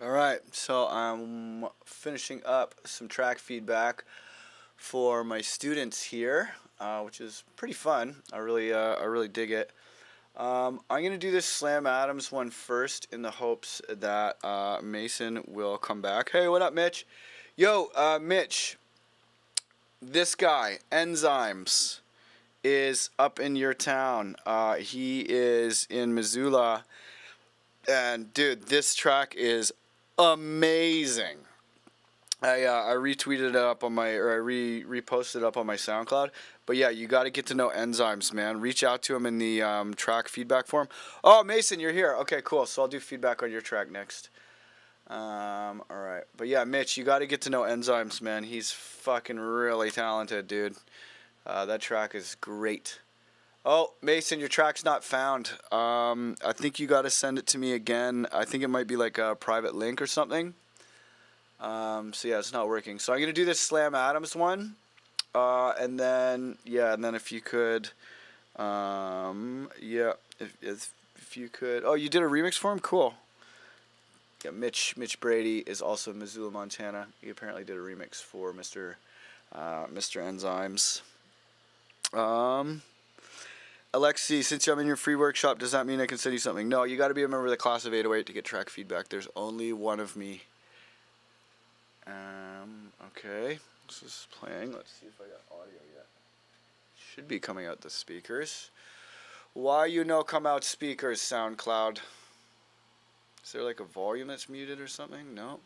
Alright, so I'm finishing up some track feedback for my students here, which is pretty fun. I really dig it. I'm going to do this Slam Adams one first in the hopes that Mason will come back. Hey, what up, Mitch? Yo, Mitch, this guy, Enzymes, is up in your town. He is in Missoula. And, dude, this track is amazing. I retweeted it up on my, or I reposted it up on my SoundCloud. But yeah, you got to get to know Enzymes, man. Reach out to him in the track feedback form. Oh, Mason, you're here. Okay, cool. So I'll do feedback on your track next. All right. But yeah, Mitch, you got to get to know Enzymes, man. He's fucking really talented, dude. That track is great. Oh, Mason, your track's not found. I think you got to send it to me again. I think it might be like a private link or something. So yeah, it's not working. So I'm gonna do this Slam Adams one, and then if you could, if you could. Oh, you did a remix for him? Cool. Yeah, Mitch Brady is also in Missoula, Montana. He apparently did a remix for Mr. Enzymes. Alexi, since I'm in your free workshop, does that mean I can send you something? No, you got to be a member of the class of 808 to get track feedback. There's only one of me. Okay, this is playing. Let's see if I got audio yet. Should be coming out the speakers. Why you no come out speakers, SoundCloud? Is there like a volume that's muted or something? No.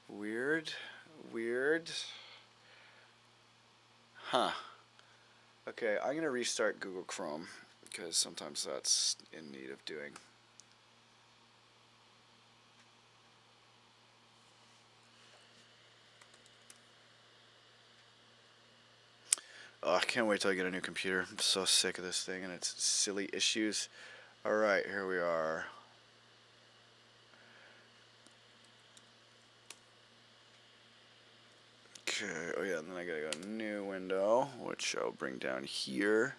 Weird. Huh. Okay, I'm going to restart Google Chrome because sometimes that's in need of doing. Oh, I can't wait till I get a new computer. I'm so sick of this thing and its silly issues. Alright, here we are. Okay, oh yeah, and then I gotta go new window, which I'll bring down here.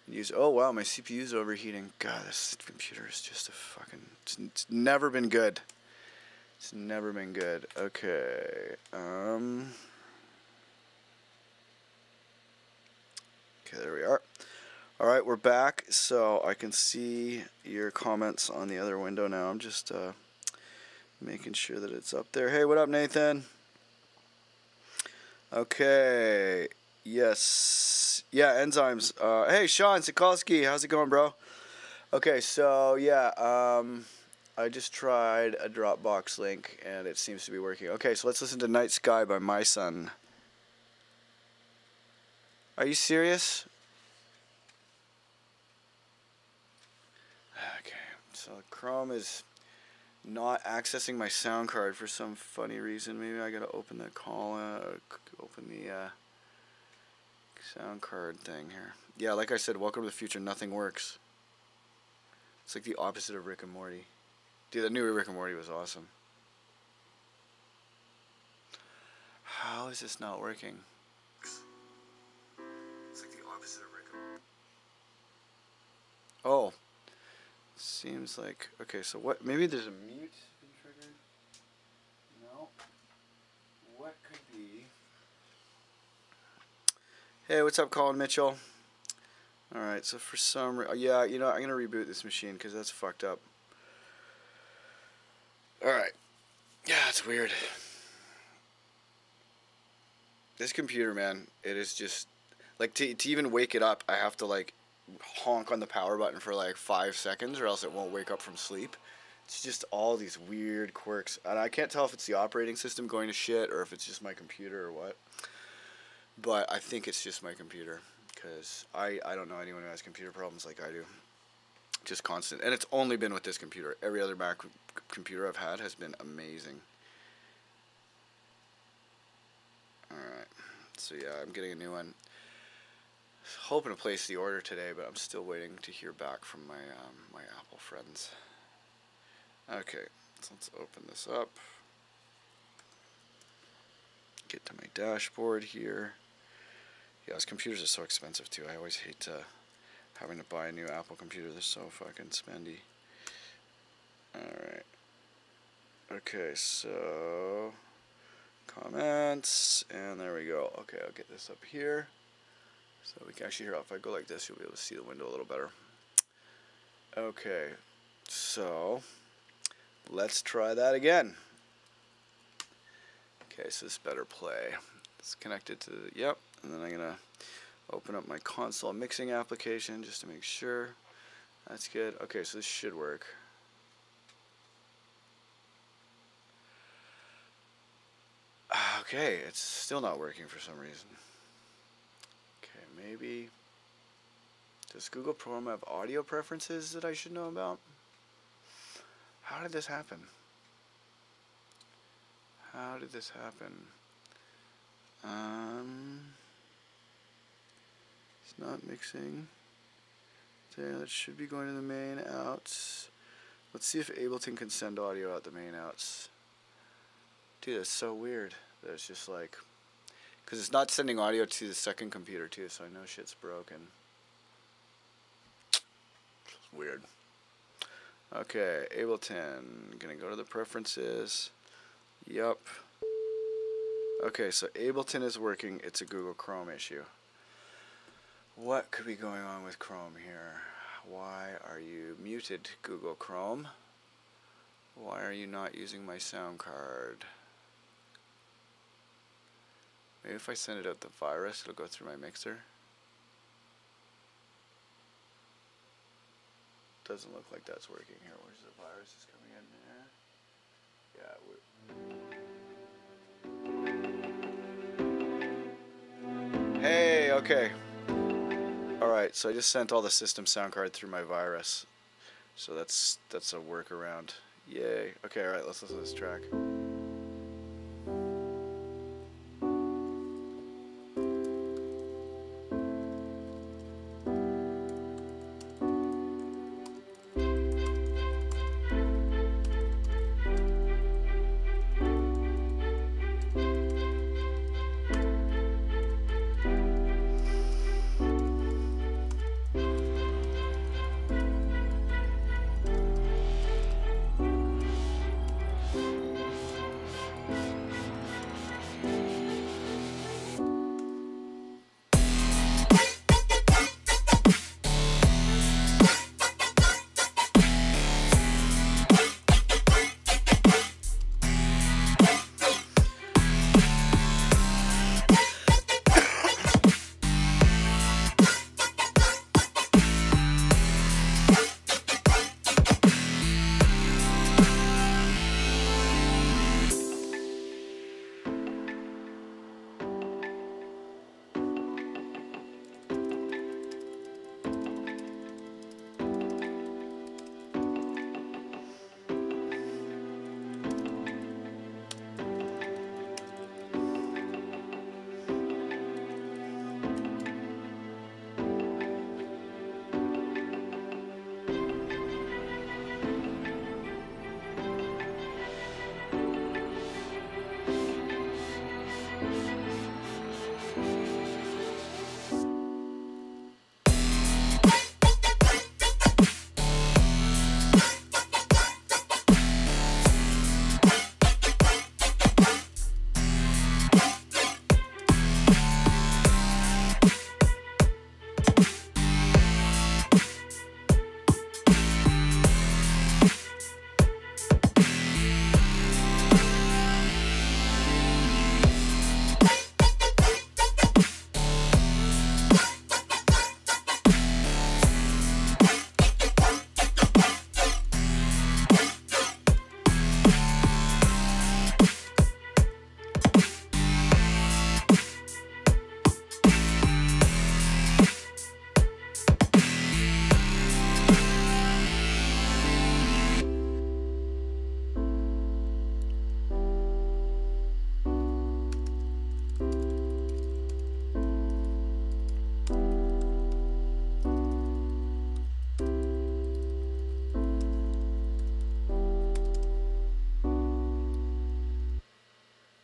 And use, oh wow, my CPU's overheating. God, this computer is just a fucking, it's never been good. It's never been good. Okay, okay, there we are. Alright, we're back, so I can see your comments on the other window now. I'm just making sure that it's up there. Hey, what up, Nathan? Okay, yes. Yeah, Enzymes. Hey, Sean Sikorski, how's it going, bro? Okay, so, yeah, I just tried a Dropbox link, and it seems to be working. Okay, so let's listen to Night Sky by My Son. Are you serious? Okay, so Chrome is not accessing my sound card for some funny reason. Maybe I gotta open the open the sound card thing here. Yeah, like I said, welcome to the future. Nothing works. It's like the opposite of Rick and Morty. Dude, the new Rick and Morty was awesome. How is this not working? It's like the opposite of Rick and Morty. Oh. Seems like, okay, so what, maybe there's a mute been triggered? No. What could be? Hey, what's up, Colin Mitchell? Alright, so for some, yeah, you know, I'm going to reboot this machine because that's fucked up. Alright. Yeah, it's weird. This computer, man, it is just, like, to even wake it up, I have to, like, honk on the power button for like 5 seconds or else it won't wake up from sleep. It's just all these weird quirks, and I can't tell if it's the operating system going to shit or if it's just my computer or what, but I think it's just my computer because I don't know anyone who has computer problems like I do. Just constant, and it's only been with this computer. Every other Mac computer I've had has been amazing. Alright, so yeah, I'm getting a new one. Hoping to place the order today, but I'm still waiting to hear back from my my Apple friends. Okay, so let's open this up. Get to my dashboard here. Yeah, those computers are so expensive too. I always hate having to buy a new Apple computer. They're so fucking spendy. Alright. Okay, so comments, and there we go. Okay, I'll get this up here so we can actually hear. If I go like this, you'll be able to see the window a little better. Okay, so let's try that again. Okay, so this better play. It's connected to the, yep, and then I'm gonna open up my console mixing application just to make sure. That's good. Okay, so this should work. Okay, it's still not working for some reason. Okay, maybe. Does Google Chrome have audio preferences that I should know about? How did this happen? How did this happen? It's not mixing. There, that should be going to the main outs. Let's see if Ableton can send audio out the main outs. Dude, that's so weird. That it's just like, because it's not sending audio to the second computer too, so I know shit's broken. It's weird. Okay, Ableton. Gonna go to the preferences. Yup. Okay, so Ableton is working. It's a Google Chrome issue. What could be going on with Chrome here? Why are you muted, Google Chrome? Why are you not using my sound card? Maybe if I send it out the virus, it'll go through my mixer. Doesn't look like that's working here. Where's the virus is coming in there? Yeah. Hey, okay. Alright, so I just sent all the system sound card through my virus. So that's a workaround. Yay. Okay, alright, let's listen to this track.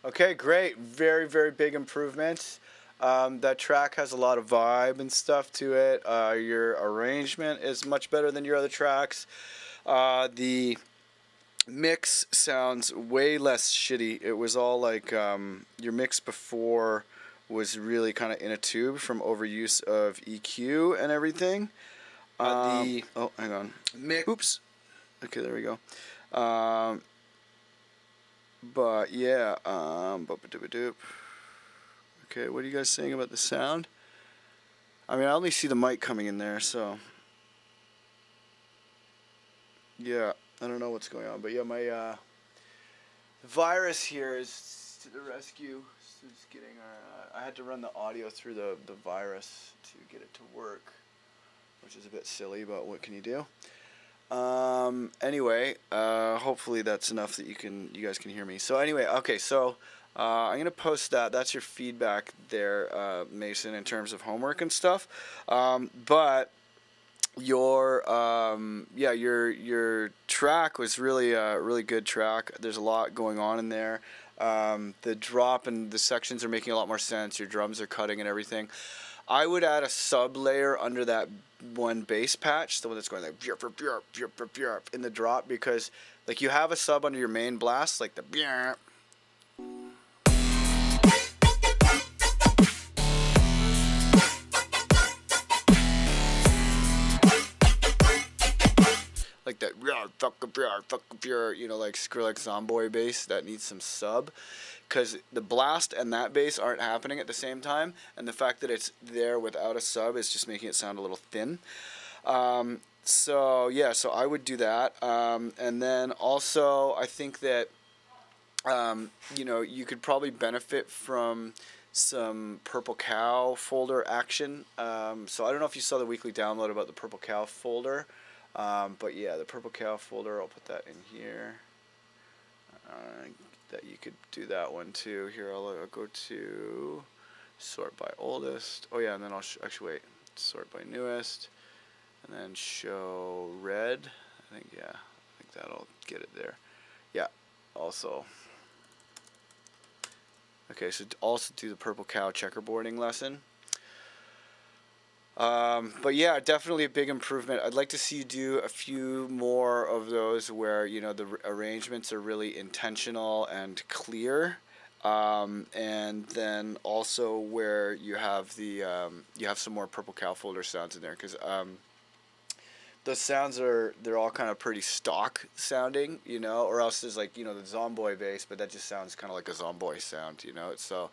Okay, great. Very, very big improvement. That track has a lot of vibe and stuff to it. Your arrangement is much better than your other tracks. The mix sounds way less shitty. It was all like your mix before was really kind of in a tube from overuse of EQ and everything. Oh, hang on. Oops. Okay, there we go. But yeah, boop-a-doop-a-doop. Okay, what are you guys saying about the sound? I mean, I only see the mic coming in there, so yeah, I don't know what's going on. But yeah, my virus here is to the rescue. It's getting I had to run the audio through the virus to get it to work, which is a bit silly, but what can you do? Anyway, hopefully that's enough that you guys can hear me. So anyway, okay, so I'm gonna post that. That's your feedback there, Mason, in terms of homework and stuff. But your your track was really a really good track. There's a lot going on in there. The drop and the sections are making a lot more sense. Your drums are cutting and everything. I would add a sub layer under that one bass patch, the one that's going like bjerp, bjerp, bjerp, bjerp, bjerp, in the drop, because like you have a sub under your main blast, like the bjerp. Like that, you know, like Skrillex Zomboy bass that needs some sub, because the blast and that bass aren't happening at the same time, and the fact that it's there without a sub is just making it sound a little thin. So yeah, so I would do that, and then also I think that you know, you could probably benefit from some Purple Cow folder action. So I don't know if you saw the weekly download about the Purple Cow folder. But yeah, the Purple Cow folder, I'll put that in here. That you could do that one too. Here, I'll go to sort by oldest. Oh yeah, and then I'll actually wait. Sort by newest, and then show red. I think that'll get it there. Yeah. Also. Okay, so also do the Purple Cow checkerboarding lesson. But yeah, definitely a big improvement. I'd like to see you do a few more of those where, you know, the arrangements are really intentional and clear. And then also where you have the you have some more Purple Cow folder sounds in there, because those sounds they're all kind of pretty stock sounding, you know, or else there's like, you know, the Zomboy bass, but that just sounds kind of like a Zomboy sound, you know. So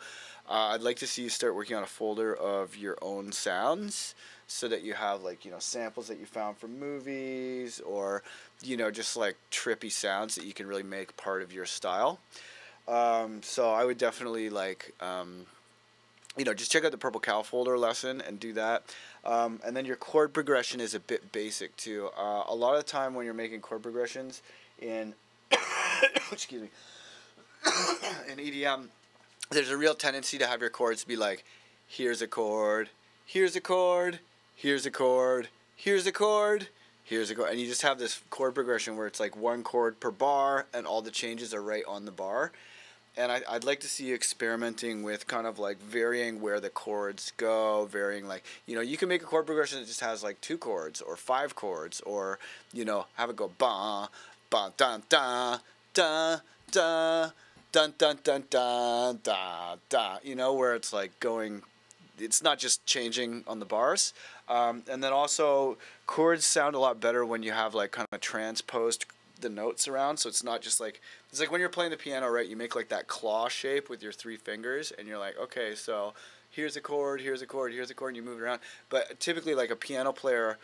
I'd like to see you start working on a folder of your own sounds, so that you have like, you know, samples that you found from movies, or, you know, just like trippy sounds that you can really make part of your style. So I would definitely like, you know, just check out the Purple Cow folder lesson and do that. And then your chord progression is a bit basic too. A lot of the time when you're making chord progressions in, excuse me, in EDM, there's a real tendency to have your chords be like, here's a chord, here's a chord, here's a chord, here's a chord, here's a chord, and you just have this chord progression where it's like one chord per bar, and all the changes are right on the bar. And I'd like to see you experimenting with kind of like varying where the chords go, varying like, you know, you can make a chord progression that just has like 2 chords or 5 chords, or, you know, have it go ba, ba, da, da, da, da, dun, dun, dun, dun, da, da, you know, where it's like going, it's not just changing on the bars. And then also chords sound a lot better when you have like kind of transposed the notes around, so it's not just like, it's like when you're playing the piano, right, you make like that claw shape with your 3 fingers, and you're like, okay, so here's a chord, here's a chord, here's a chord, and you move it around. But typically like a piano player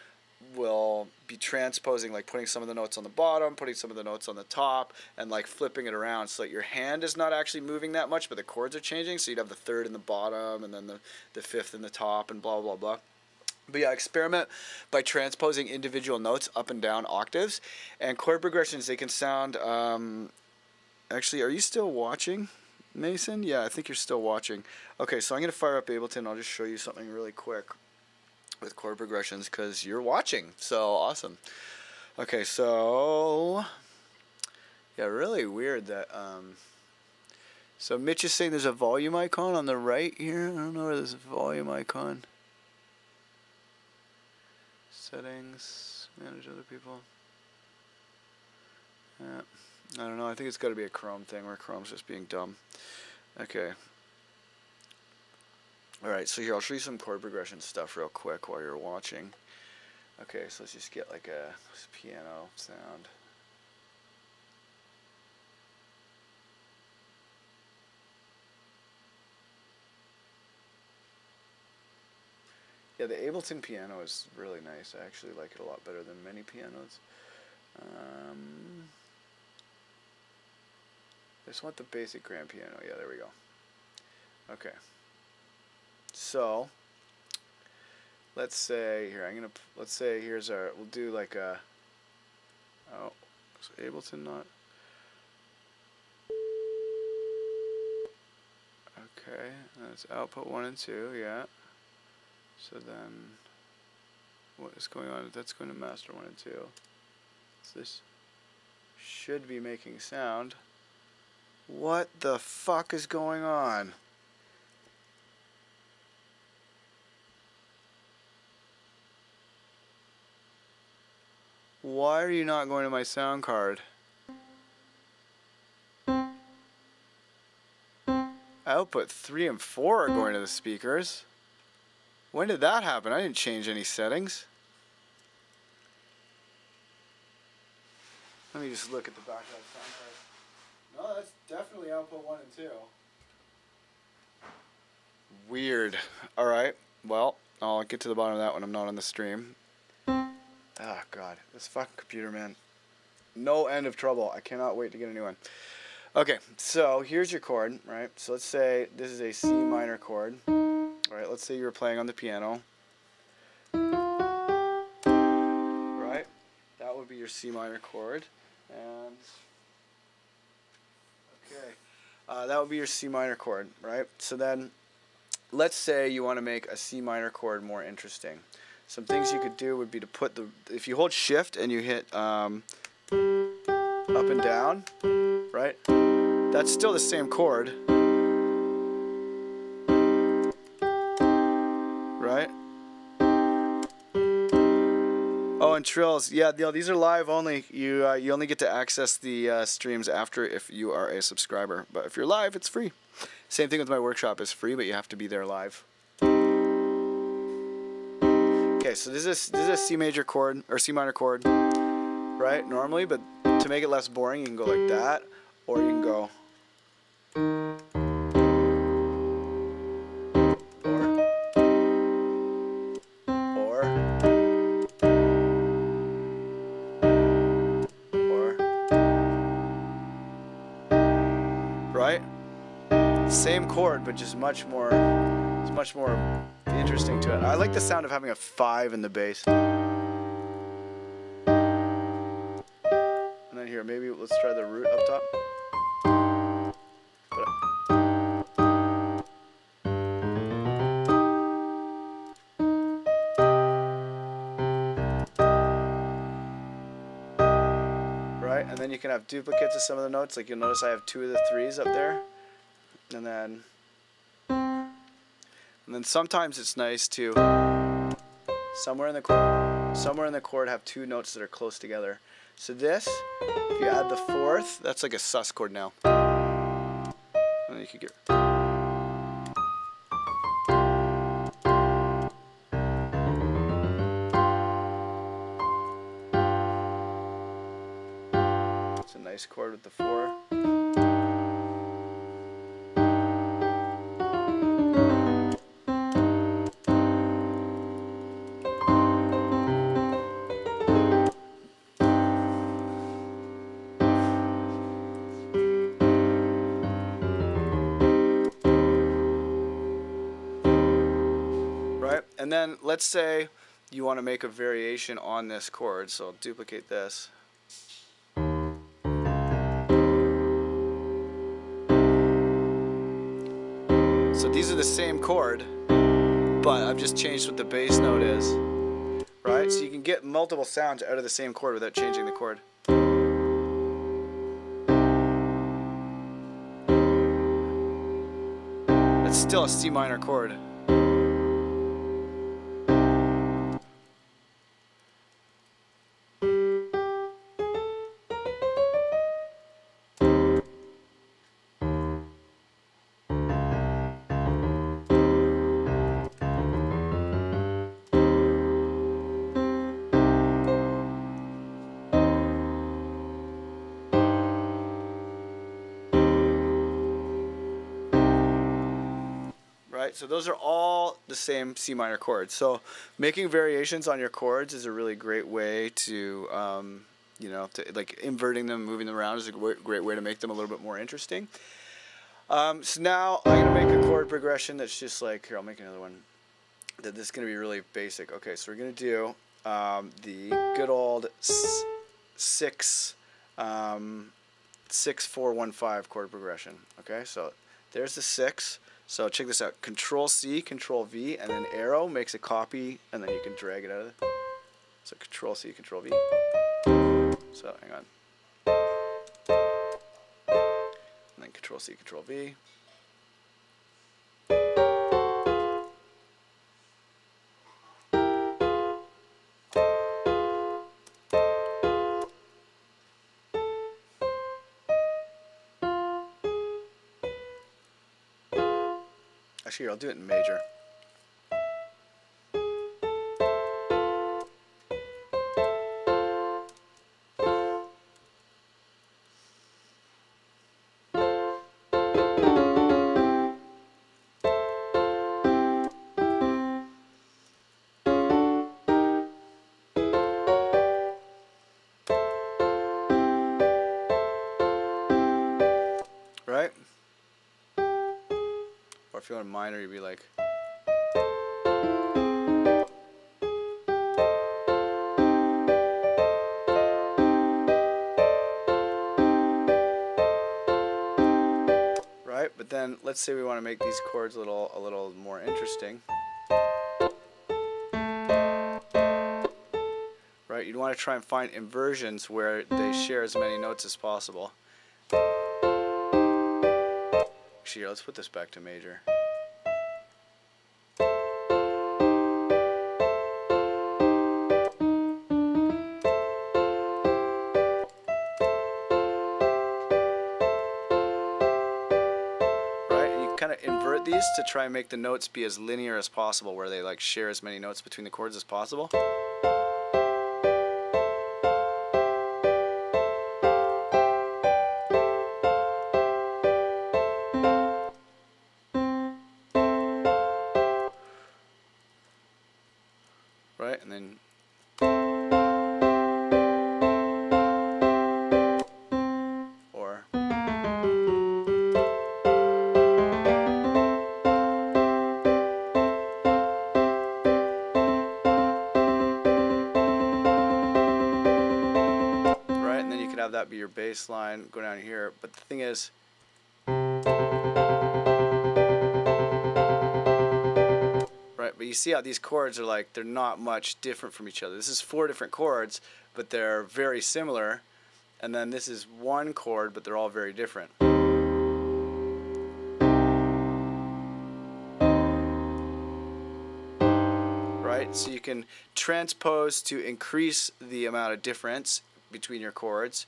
will be transposing, like putting some of the notes on the bottom, putting some of the notes on the top, and like flipping it around so that your hand is not actually moving that much, but the chords are changing. So you'd have the 3rd in the bottom, and then the 5th in the top, and blah blah blah. But yeah, experiment by transposing individual notes up and down octaves. And chord progressions, they can sound, actually, are you still watching, Mason? Yeah, I think you're still watching. Okay, so I'm going to fire up Ableton. I'll just show you something really quick with chord progressions, because you're watching. So awesome. Okay, so yeah, really weird that so Mitch is saying there's a volume icon on the right here. I don't know where there's a volume icon. Settings, manage other people. Yeah. I don't know. I think it's got to be a Chrome thing where Chrome's just being dumb. Okay. Alright, so here, I'll show you some chord progression stuff real quick while you're watching. Okay, so let's just get like a piano sound. Yeah, the Ableton piano is really nice. I actually like it a lot better than many pianos. I just want the basic grand piano. Yeah, there we go. Okay. So, let's say here, let's say here's our, we'll do like a, oh, is Ableton not? Okay, that's output 1 and 2, yeah. So then, what is going on? That's going to master 1 and 2. So this should be making sound. What the fuck is going on? Why are you not going to my sound card? Output 3 and 4 are going to the speakers. When did that happen? I didn't change any settings. Let me just look at the back of that sound card. No, that's definitely output 1 and 2. Weird. Alright, well, I'll get to the bottom of that when I'm not on the stream. Ah, God. This fucking computer, man. No end of trouble. I cannot wait to get a new one. Okay, so here's your chord, right? So let's say this is a C minor chord. Alright, let's say you were playing on the piano. Right? That would be your C minor chord. And okay, that would be your C minor chord, right? So then, let's say you want to make a C minor chord more interesting. Some things you could do would be to put the, if you hold shift and you hit up and down, right? That's still the same chord, right? Oh, and trills, yeah, these are live only. You only get to access the streams after if you are a subscriber. But if you're live, it's free. Same thing with my workshop, it's free, but you have to be there live. Okay, so this is a C major chord or C minor chord, right? Normally, but to make it less boring, you can go like that, or you can go. Right? Same chord, but just much more, it's much more interesting to it. I like the sound of having a 5 in the bass. And then here, maybe let's try the root up top. Right? And then you can have duplicates of some of the notes. Like you'll notice I have 2 of the 3s up there. And then sometimes it's nice to somewhere in the chord have 2 notes that are close together. So this, if you add the 4th, that's like a sus chord now. And then you could get it's a nice chord with the 4. And then let's say you want to make a variation on this chord, so I'll duplicate this. So these are the same chord, but I've just changed what the bass note is, right? So you can get multiple sounds out of the same chord without changing the chord. It's still a C minor chord. right? So those are all the same C minor chords. So making variations on your chords is a really great way to, you know, to, like inverting them, moving them around is a great way to make them a little bit more interesting. So now I'm going to make a chord progression that's just like, here, I'll make another one. This is going to be really basic. Okay, so we're going to do the good old 6, 6, 4, 1, 5 chord progression. Okay, so there's the 6. So check this out. Control C, Control V, and then arrow makes a copy, and then you can drag it out of it. So Control C, Control V. So hang on. And then Control C, Control V. Actually, I'll do it in major. Right? Or if you want a minor, you'd be like. Right? But then let's say we want to make these chords a little more interesting. Right? You'd want to try and find inversions where they share as many notes as possible. Actually, here, let's put this back to major. Right? And you kind of invert these to try and make the notes be as linear as possible, where they like share as many notes between the chords as possible. Right, and then or right, and then you could have that be your bass line, go down here. But the thing is, but you see how these chords are like, they're not much different from each other. This is 4 different chords, but they're very similar. And then this is 1 chord, but they're all very different. Right? So you can transpose to increase the amount of difference between your chords.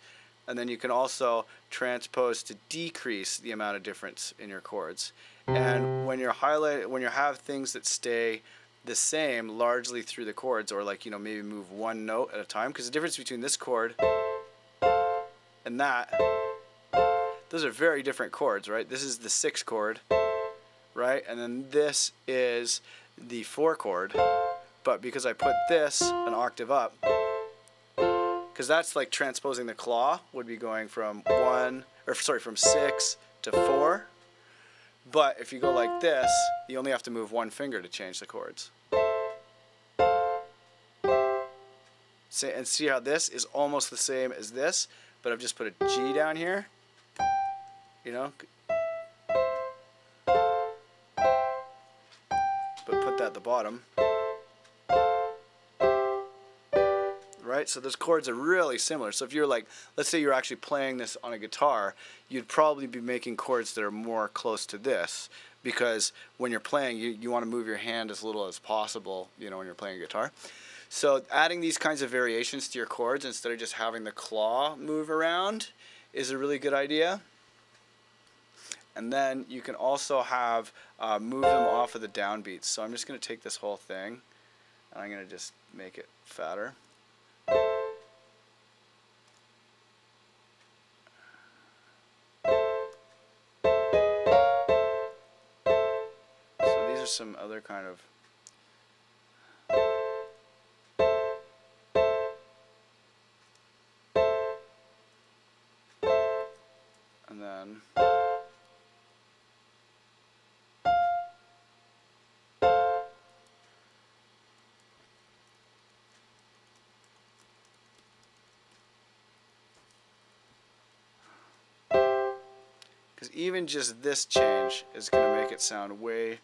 And then you can also transpose to decrease the amount of difference in your chords. And when you have things that stay the same largely through the chords, or like, you know, maybe move 1 note at a time, because the difference between this chord and that, those are very different chords, right? This is the 6 chord, right? And then this is the 4 chord, but because I put this an octave up, because that's like transposing the claw, would be going from from 6 to 4. But if you go like this, you only have to move 1 finger to change the chords. And see how this is almost the same as this, but I've just put a G down here. You know? But put that at the bottom. Right? So those chords are really similar. So if you're like, let's say you're actually playing this on a guitar, you'd probably be making chords that are more close to this, because when you're playing, you want to move your hand as little as possible, you know, when you're playing a guitar. So adding these kinds of variations to your chords instead of just having the claw move around is a really good idea. And then you can also have move them off of the downbeats. So I'm just going to take this whole thing and I'm going to just make it fatter. So some other kind of and then because even just this change is going to make it sound way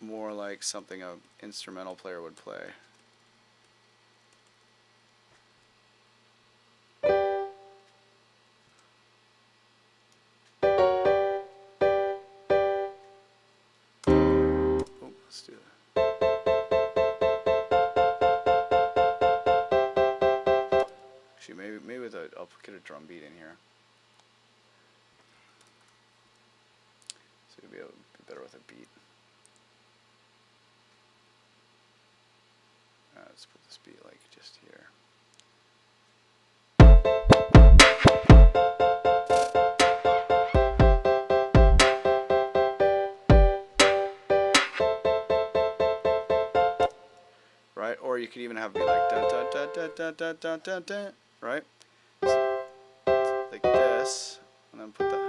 more like something an instrumental player would play. Oh, let's do that. Actually, maybe with I'll get a drum beat in here. So it'll be better with a beat. Let's put this beat like just here. Right? Or you could even have it be like da da da da da da da da da, right? Like this, and then put that.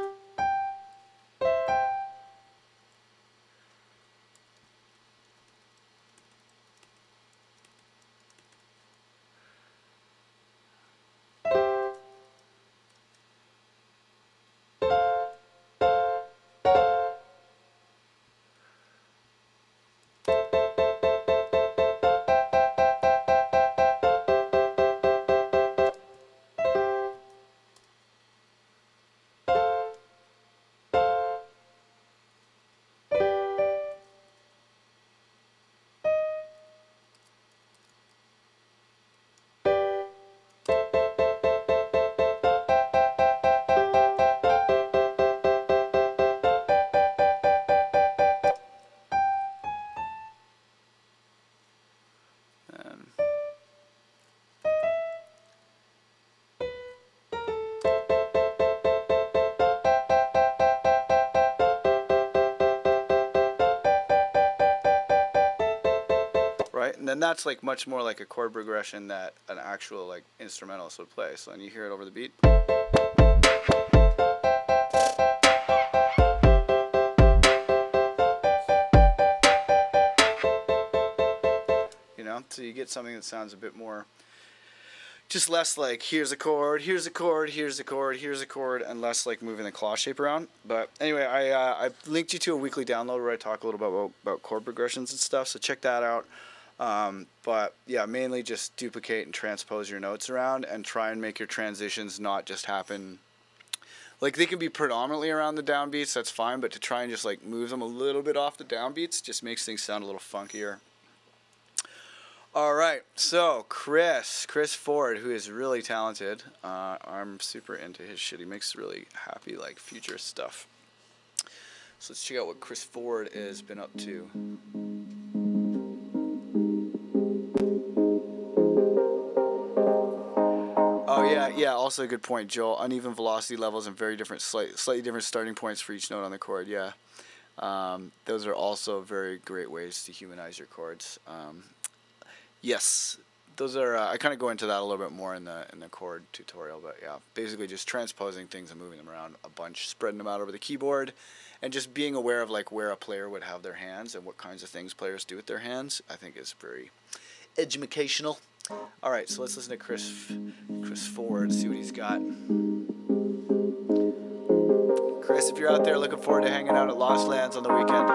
Right, and then that's like much more like a chord progression that an actual like instrumentalist would play. So then you hear it over the beat. You know, so you get something that sounds a bit more, just less like here's a chord, here's a chord, here's a chord, here's a chord, and less like moving the claw shape around. But anyway, I linked you to a weekly download where I talk a little bit about chord progressions and stuff. So check that out. But yeah, mainly just duplicate and transpose your notes around and try and make your transitions not just happen. Like they can be predominantly around the downbeats, that's fine, but to try and just like move them a little bit off the downbeats just makes things sound a little funkier. All right, so Chris Ford, who is really talented. I'm super into his shit. He makes really happy like future stuff. So let's check out what Chris Ford has been up to. Oh yeah. Also a good point, Joel. Uneven velocity levels and very different, slightly different starting points for each note on the chord. Yeah, those are also very great ways to humanize your chords. Yes, those are. I kind of go into that a little bit more in the chord tutorial, but yeah, basically just transposing things and moving them around a bunch, spreading them out over the keyboard, and just being aware of like where a player would have their hands and what kinds of things players do with their hands. I think is very educational. All right, so let's listen to Chris Ford, see what he's got. Chris, if you're out there, looking forward to hanging out at Lost Lands on the weekend.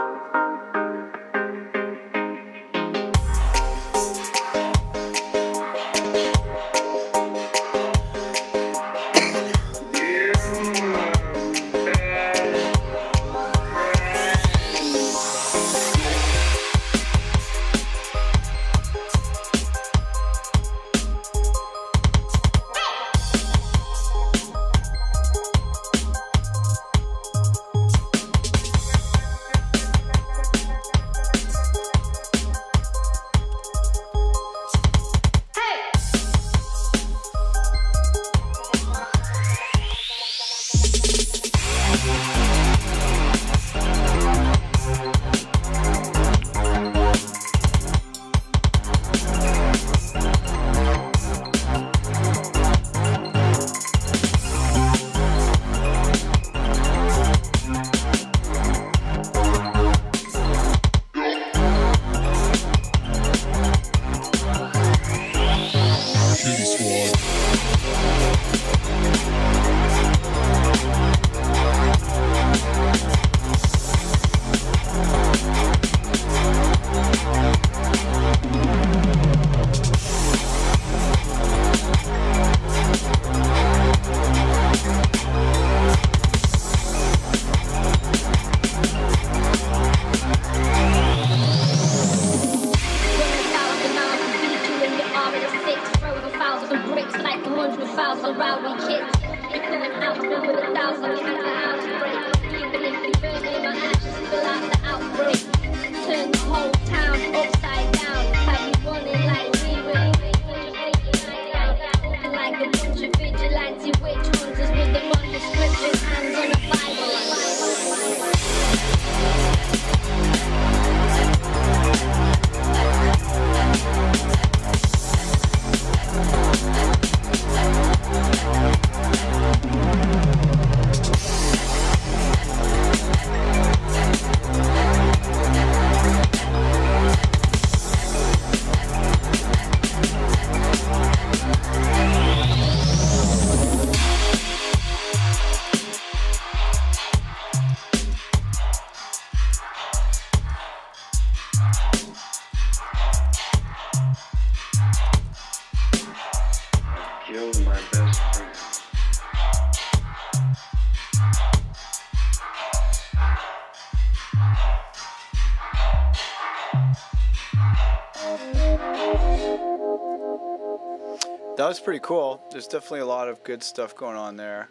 that was pretty cool. There's definitely a lot of good stuff going on there.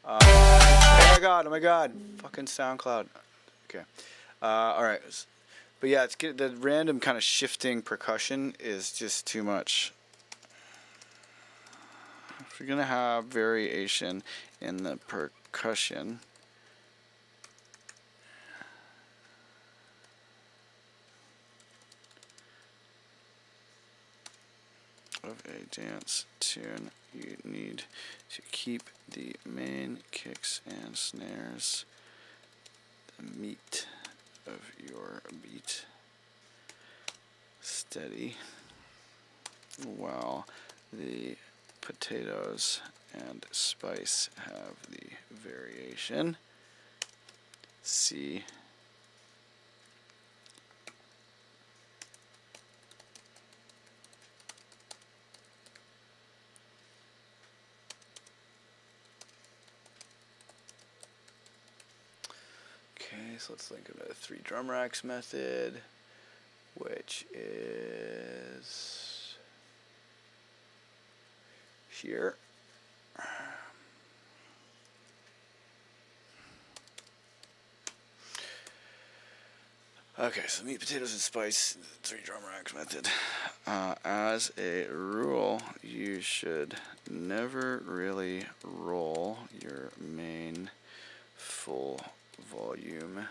Oh my god, fucking SoundCloud. Okay, all right, but yeah, it's good. The random kind of shifting percussion is just too much. If you're gonna have variation in the percussion, of a dance tune, you need to keep the main kicks and snares, the meat of your beat, steady, while the potatoes and spice have the variation. C. Okay, so let's think of the 3 drum racks method, which is here. Okay, so meat, potatoes, and spice, 3 drum racks method. As a rule, you should never really roll your main full volume.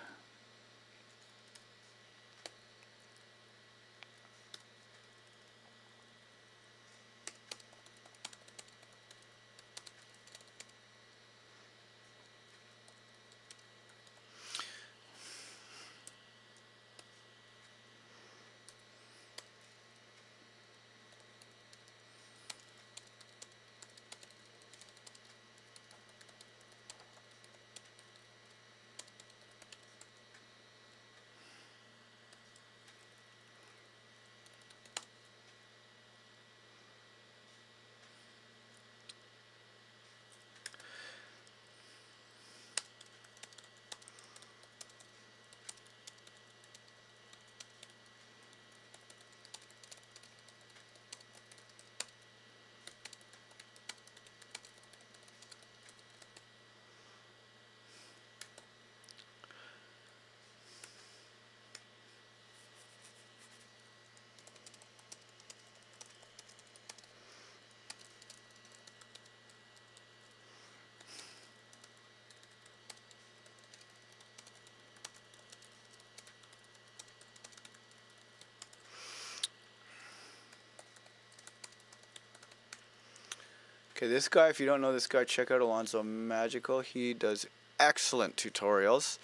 Okay, this guy, if you don't know this guy, check out Alonzo Magical. He does excellent tutorials.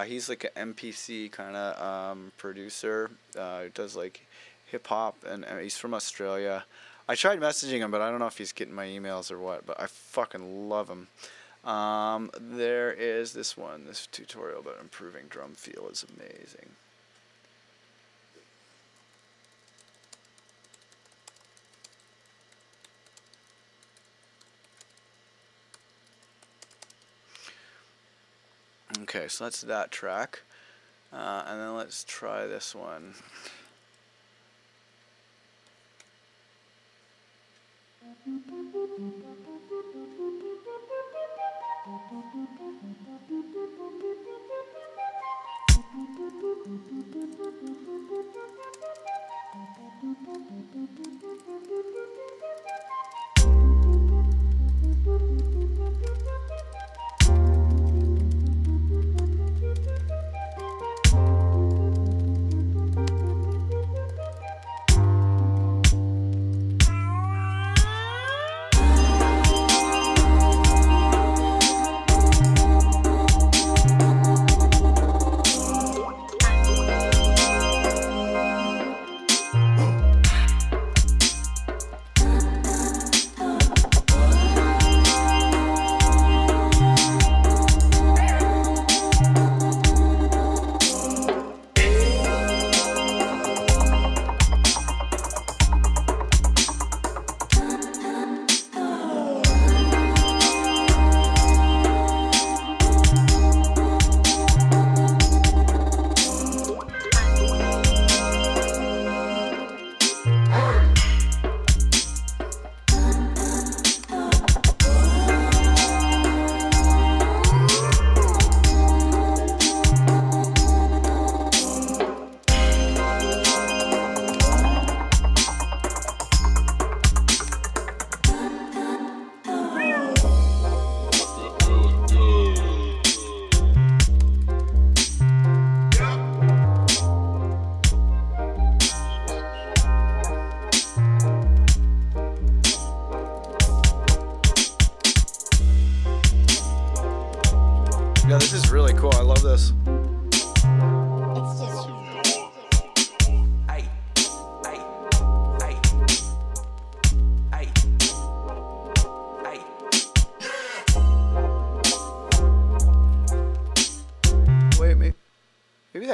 He's like an MPC kind of producer. He does like hip hop, and he's from Australia. I tried messaging him, but I don't know if he's getting my emails or what, but I fucking love him. There is this one, this tutorial about improving drum feel is amazing. Okay, so that's that track, and then let's try this one.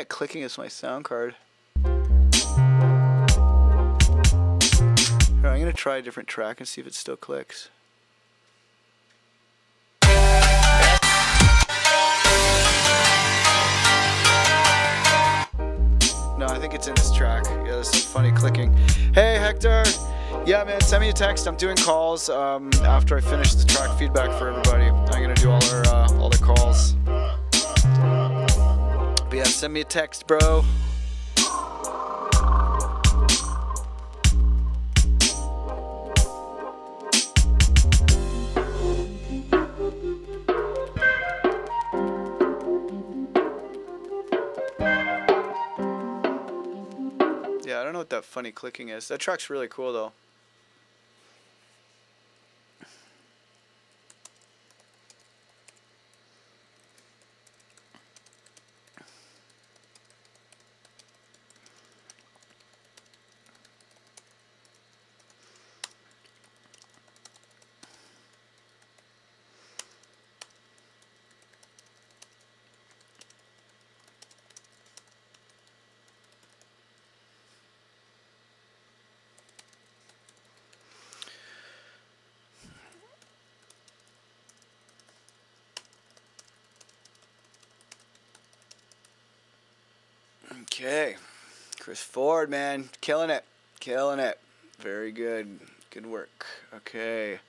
that clicking as my sound card. Here, I'm gonna try a different track and see if it still clicks. No, I think it's in this track. Yeah, there's some funny clicking. Hey, Hector! Yeah, man, send me a text. I'm doing calls after I finish the track feedback for everybody. I'm gonna do all the calls. But yeah, send me a text, bro. Yeah, I don't know what that funny clicking is. That track's really cool though. Okay, Chris Ford, man, killing it, very good, good work. Okay,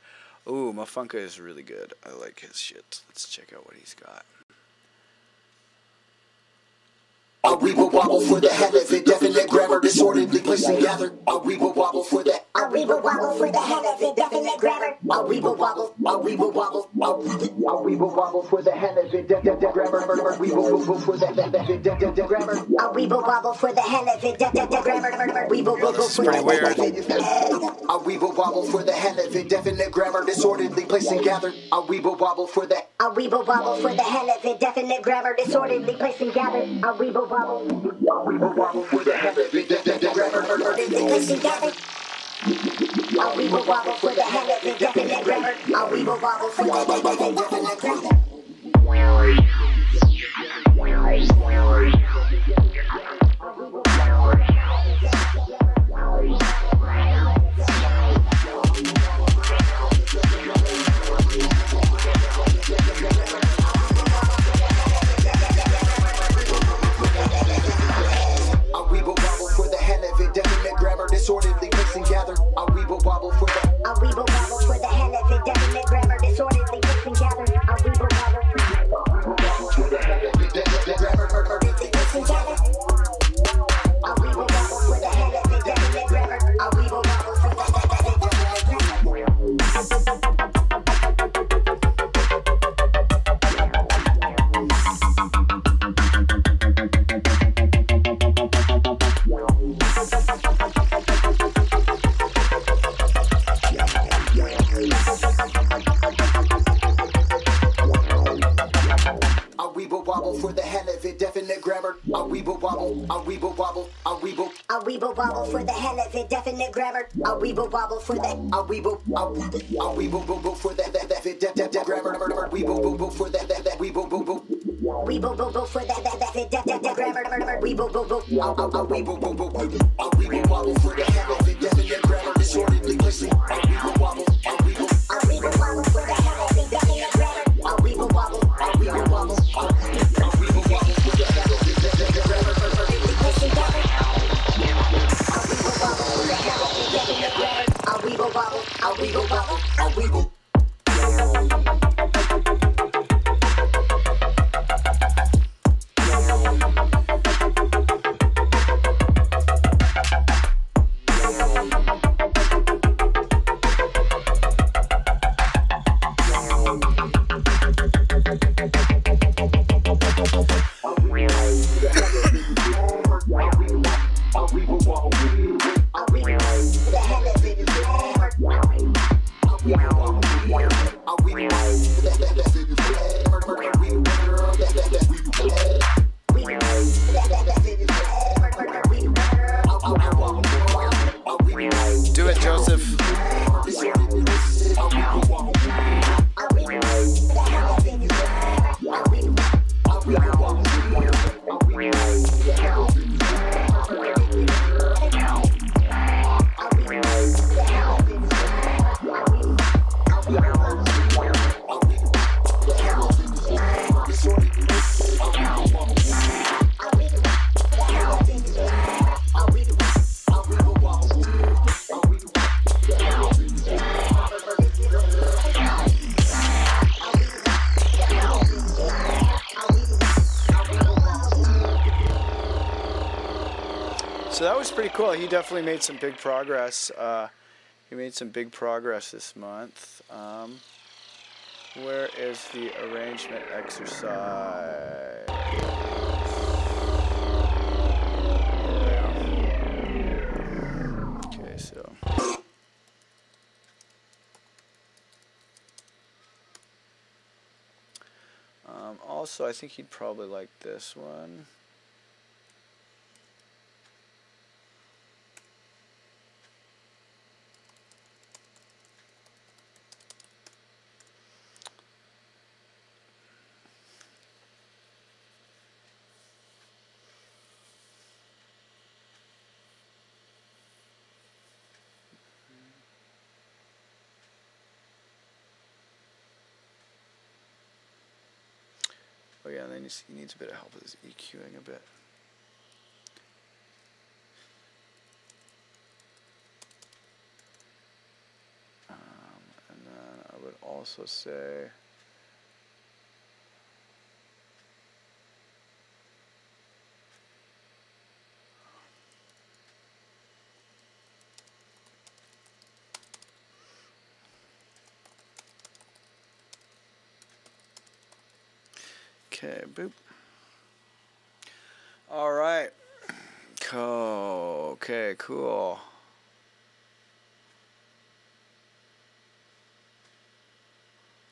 ooh, Mafunka is really good. I like his shit. Let's check out what he's got. We will wobble for the hell of it, definite grammar, disorderly place and gather. We will wobble for that. We will wobble for the hell of it, definite grammar. We will wobble. We will wobble. We will wobble for the hell of it, definite grammar. We will wobble for the definite grammar. We will wobble for the hell of it, definite grammar. We will wobble for pretty weird. We will wobble for the hell of it, definite grammar, disorderly place and gather. We will wobble for that. We will wobble for the hell of it, definite grammar, disorderly place and gather. We will wobble. We will wobble for the hell of it, definite grammar, disorderly place and gather. We will wobble for the hell of it, definite grammar. We will wobble for the definite grammar. Disorderly place and gather. We will wobble for that. We will wobble for the hell of it, definite grammar, disorderly place and gather. We will wobble for the hell of it, definite grammar, disorderly place and gather. We will wobble for the hell of it, definite grammar. We will wobble for the hell of it, definite grammar. We will wobble for the hell of it, definite grammar. We will wobble. We will wobble. We will. We will wobble for the hell of it, definite grammar. We will wobble for that. We will. We will go for that grammar. We will go for that. We will go. We will go for that grammar. We will go. We will wobble for the hell of it, definite grammar, disorderly placing. We will wobble. We will. We will wobble for the hell of it, definite grammar. We will wobble. We will wobble. We will wobble for the hell of it, definite grammar. We will wobble for the hell of it, definite grammar. We will wobble. We will wobble. We will. Do it, Joseph. So that was pretty cool. He definitely made some big progress. He made some big progress this month. Where is the arrangement exercise? Okay, so. Also, I think he'd probably like this one. Oh yeah, and then he needs a bit of help with his EQing a bit. And then I would also say okay, boop. All right. Cool. Okay, cool.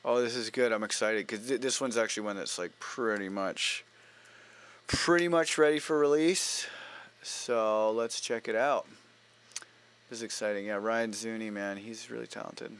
Oh, this is good. I'm excited because this one's actually one that's like pretty much ready for release. So let's check it out. This is exciting. Yeah, Ryan Zuni, man, he's really talented.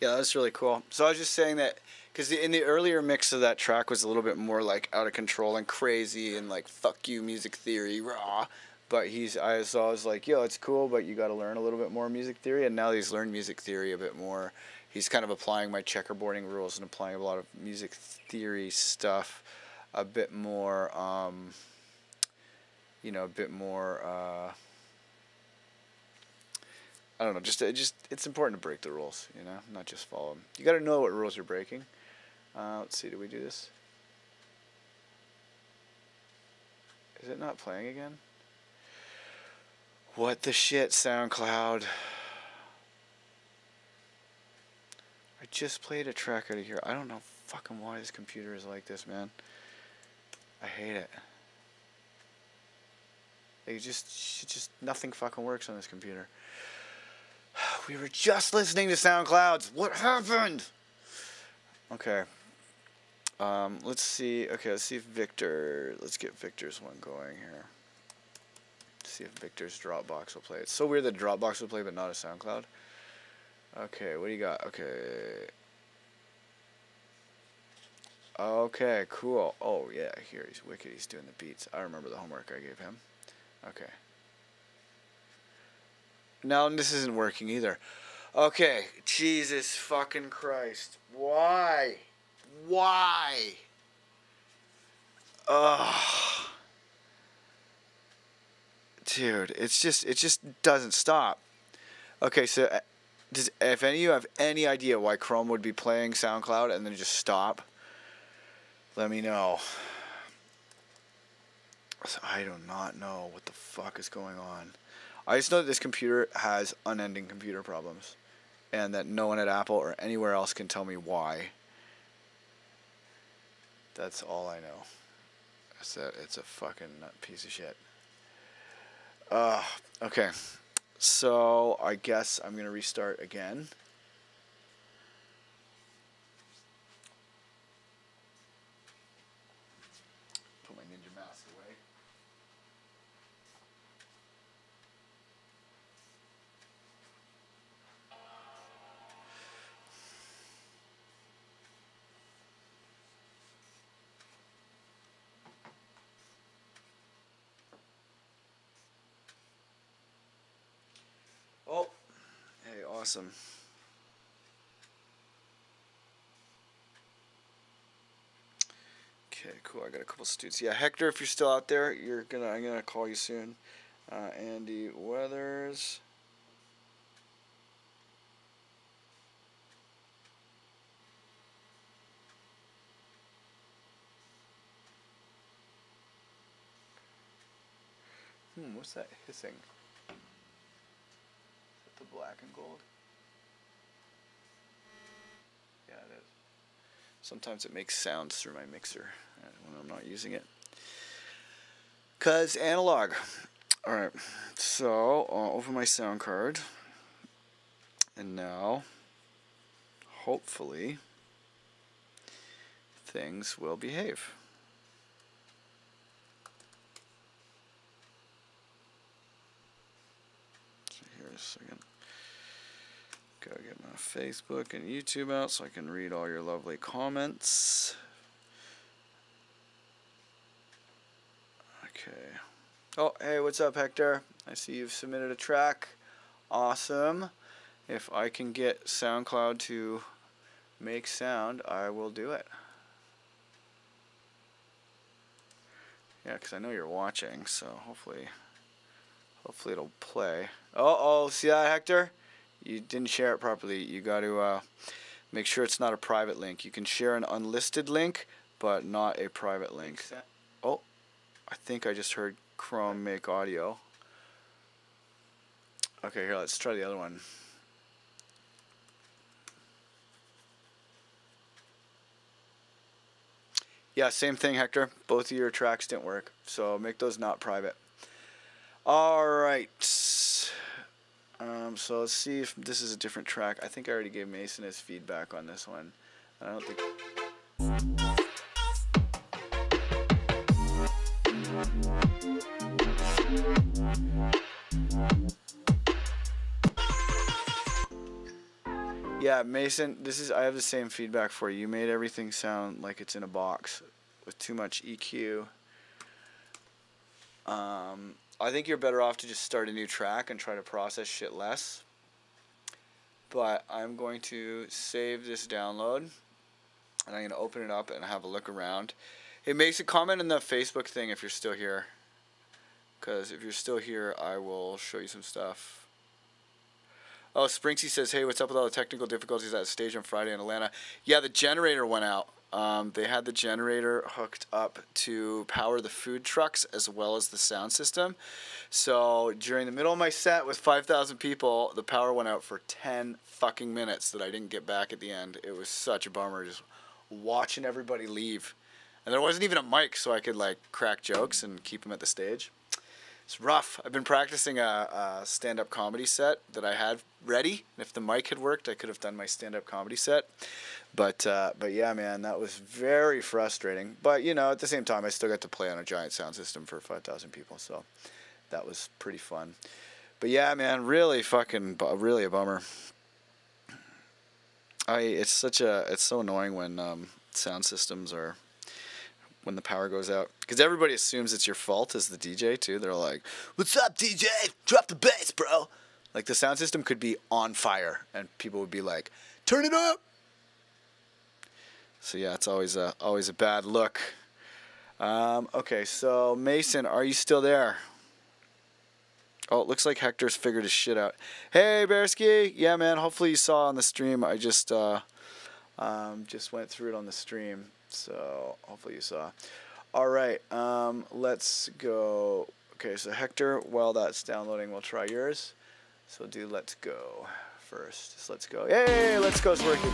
Yeah, that's really cool. So I was just saying that because in the earlier mix of that track was a little bit more like out of control and crazy and like fuck you music theory raw. But I was always like, yo, it's cool, but you got to learn a little bit more music theory. And now he's learned music theory a bit more. He's kind of applying my checkerboarding rules and applying a lot of music theory stuff a bit more, you know, a bit more, I don't know, just it's important to break the rules, you know, not just follow them. You got to know what rules you're breaking. Let's see, do we do this? Is it not playing again? What the shit, SoundCloud? I just played a track out of here. I don't know fucking why this computer is like this, man. I hate it. Like, just nothing fucking works on this computer. We were just listening to SoundClouds. What happened? Okay. Let's see. Okay, let's see if Victor. Let's get Victor's one going here. See if Victor's Dropbox will play. It's so weird that Dropbox will play, but not a SoundCloud. Okay, what do you got? Okay. Okay, cool. Oh yeah, here he's wicked. He's doing the beats. I remember the homework I gave him. Okay. Now this isn't working either. Okay, Jesus fucking Christ. Why? Why? Ugh. Dude, it just doesn't stop. Okay, so if any of you have any idea why Chrome would be playing SoundCloud and then just stop, let me know. I do not know what the fuck is going on. I just know that this computer has unending computer problems, and that no one at Apple or anywhere else can tell me why. That's all I know. That's that it's a fucking piece of shit. Okay. So I guess I'm gonna restart again. Put my ninja mask away. Oh, hey, awesome. Okay, cool. I got a couple students. Yeah, Hector, if you're still out there, I'm gonna call you soon. Andy Weathers. What's that hissing? The black and gold? Yeah, it is. Sometimes it makes sounds through my mixer when I'm not using it. 'Cause analog. Alright, so I'll open my sound card. And now, hopefully, things will behave. A second. Gotta get my Facebook and YouTube out so I can read all your lovely comments. Okay. Oh, hey, what's up, Hector? I see you've submitted a track. Awesome. If I can get SoundCloud to make sound, I will do it. Yeah, because I know you're watching, so hopefully it'll play. Oh, see that, Hector? You didn't share it properly. You got to make sure it's not a private link. You can share an unlisted link, but not a private link. Oh, I think I just heard Chrome make audio. Okay, here, let's try the other one. Yeah, same thing, Hector. Both of your tracks didn't work, so make those not private. Alright, so let's see if this is a different track. I think I already gave Mason his feedback on this one. I don't think... Yeah, Mason, I have the same feedback for you. You made everything sound like it's in a box with too much EQ. I think you're better off to just start a new track and try to process shit less. But I'm going to save this download, and I'm going to open it up and have a look around. Hey, Mason, comment in the Facebook thing if you're still here. Because if you're still here, I will show you some stuff. Oh, Sprinksy says, hey, what's up with all the technical difficulties at the stage on Friday in Atlanta? Yeah, the generator went out. They had the generator hooked up to power the food trucks as well as the sound system. So during the middle of my set with 5,000 people, the power went out for 10 fucking minutes that I didn't get back at the end. It was such a bummer just watching everybody leave. And there wasn't even a mic so I could like crack jokes and keep them at the stage. It's rough. I've been practicing a stand-up comedy set that I had ready. And if the mic had worked, I could have done my stand-up comedy set. But yeah, man, that was very frustrating. But, you know, at the same time, I still got to play on a giant sound system for 5,000 people. So that was pretty fun. But yeah, man, really a bummer. It's so annoying when sound systems are... when the power goes out. Because everybody assumes it's your fault as the DJ, too. They're like, what's up, DJ? Drop the bass, bro. Like, the sound system could be on fire, and people would be like, turn it up. So, yeah, it's always a bad look. Okay, so, Mason, are you still there? Oh, it looks like Hector's figured his shit out. Hey, Bearski. Yeah, man, hopefully you saw on the stream. I just went through it on the stream. So hopefully you saw. All right, let's go. Okay, so Hector, while that's downloading, we'll try yours. So do Let's Go first. Just Let's Go. Yay, Let's Go's working.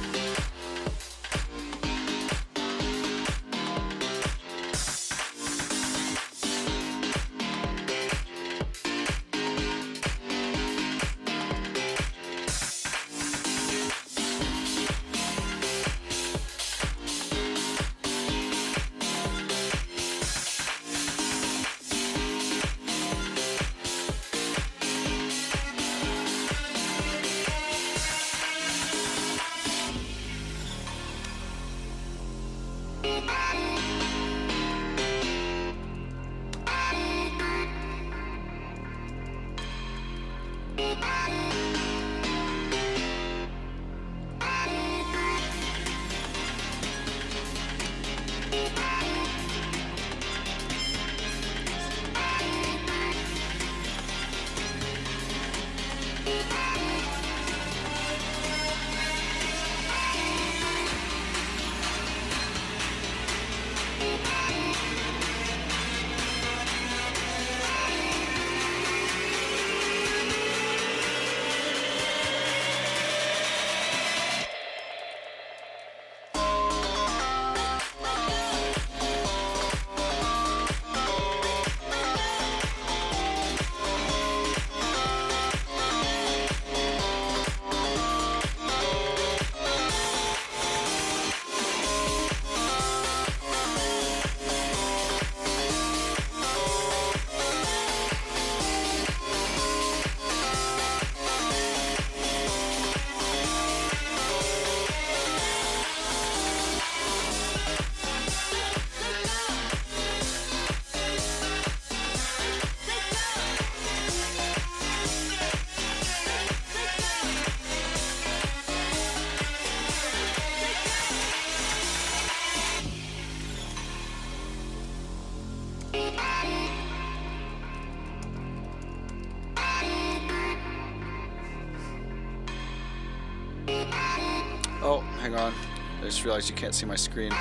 Oh, hang on. I just realized you can't see my screen.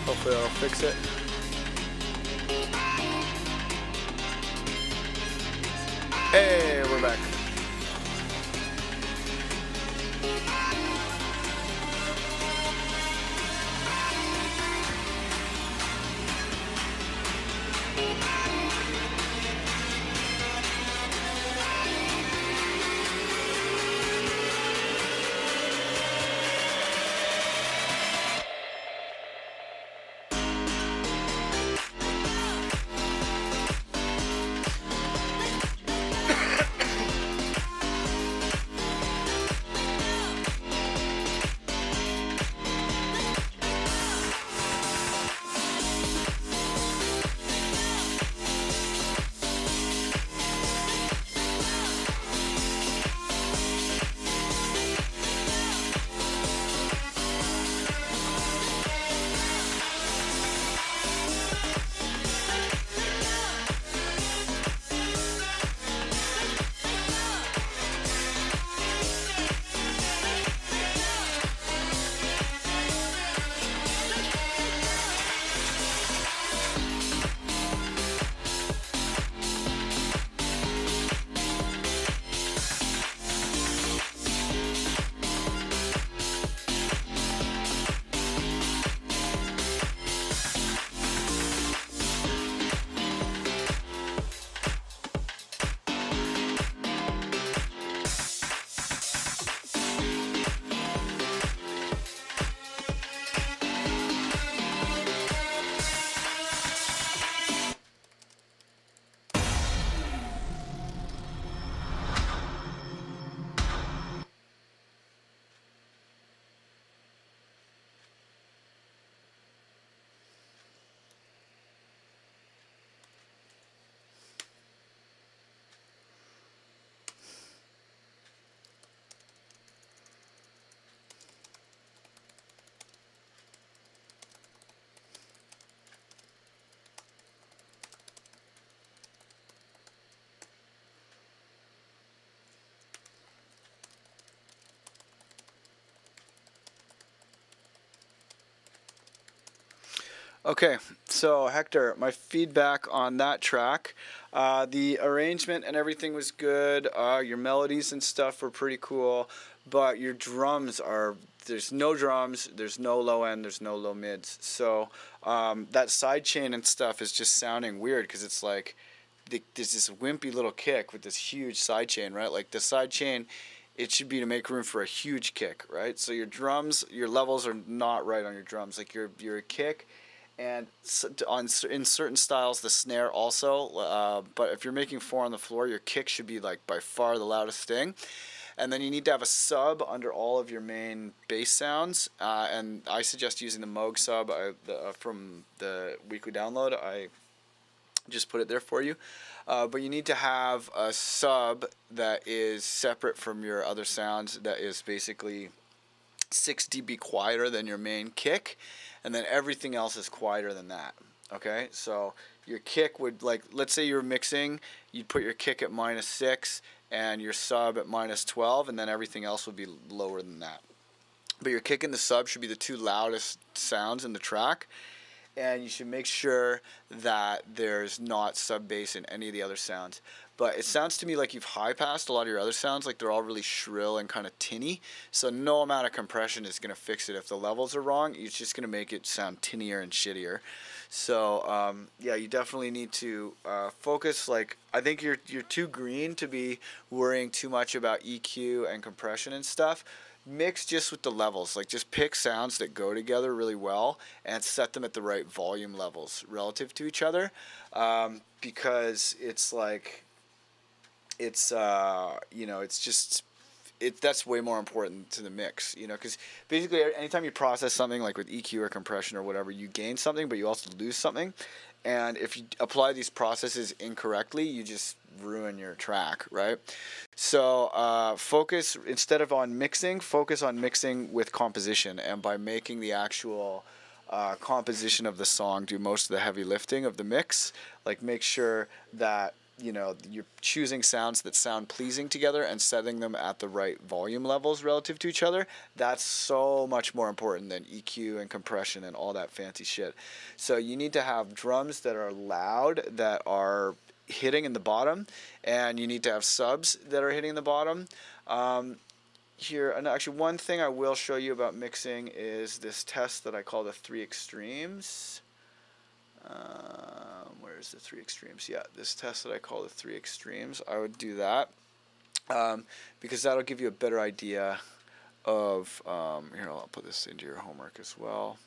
Hopefully that'll fix it. Hey, we're back. Okay, so Hector, my feedback on that track, the arrangement and everything was good. Your melodies and stuff were pretty cool, but your drums are, there's no drums, there's no low end, there's no low mids. So that side chain and stuff is just sounding weird because it's like there's this wimpy little kick with this huge side chain, right? Like the side chain, it should be to make room for a huge kick, right? So your drums, your levels are not right on your drums. Like your kick, and in certain styles the snare also. But if you're making 4 on the floor, your kick should be like by far the loudest thing. And then you need to have a sub under all of your main bass sounds. And I suggest using the Moog sub from the weekly download. I just put it there for you. But you need to have a sub that is separate from your other sounds, that is basically 6 dB quieter than your main kick, and then everything else is quieter than that. Okay, so your kick would, like, let's say you're mixing, you'd put your kick at -6 and your sub at -12, and then everything else would be lower than that. But your kick and the sub should be the 2 loudest sounds in the track, and you should make sure that there's not sub bass in any of the other sounds. But it sounds to me like you've high-passed a lot of your other sounds, like they're all really shrill and kind of tinny. So no amount of compression is going to fix it. If the levels are wrong, it's just going to make it sound tinnier and shittier. So yeah, you definitely need to focus. Like, I think you're too green to be worrying too much about EQ and compression and stuff. Mix just with the levels. Like, just pick sounds that go together really well and set them at the right volume levels relative to each other, because it's like, it's you know, it's just, that's way more important to the mix, you know, because basically anytime you process something like with EQ or compression or whatever, you gain something, but you also lose something. And if you apply these processes incorrectly, you just ruin your track, right? So focus, instead of on mixing, focus on mixing with composition, and by making the actual composition of the song do most of the heavy lifting of the mix. Like, make sure that, you know, you're choosing sounds that sound pleasing together and setting them at the right volume levels relative to each other. That's so much more important than EQ and compression and all that fancy shit. So you need to have drums that are loud, that are hitting in the bottom, and you need to have subs that are hitting the bottom. Here, and actually one thing I will show you about mixing is this test that I call the 3 extremes. Where's the 3 extremes? Yeah, this test that I call the 3 extremes. I would do that because that'll give you a better idea of, here, I'll put this into your homework as well.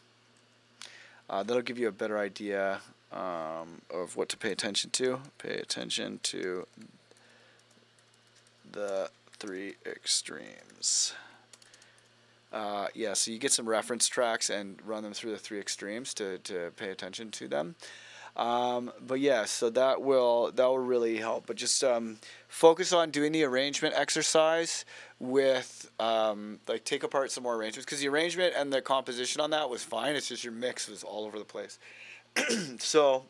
That'll give you a better idea of what to pay attention to. Pay attention to the 3 extremes. Yeah, so you get some reference tracks and run them through the 3 extremes to pay attention to them. But yeah, so that will really help. But just focus on doing the arrangement exercise with like, take apart some more arrangements, because the arrangement and the composition on that was fine. It's just your mix was all over the place. So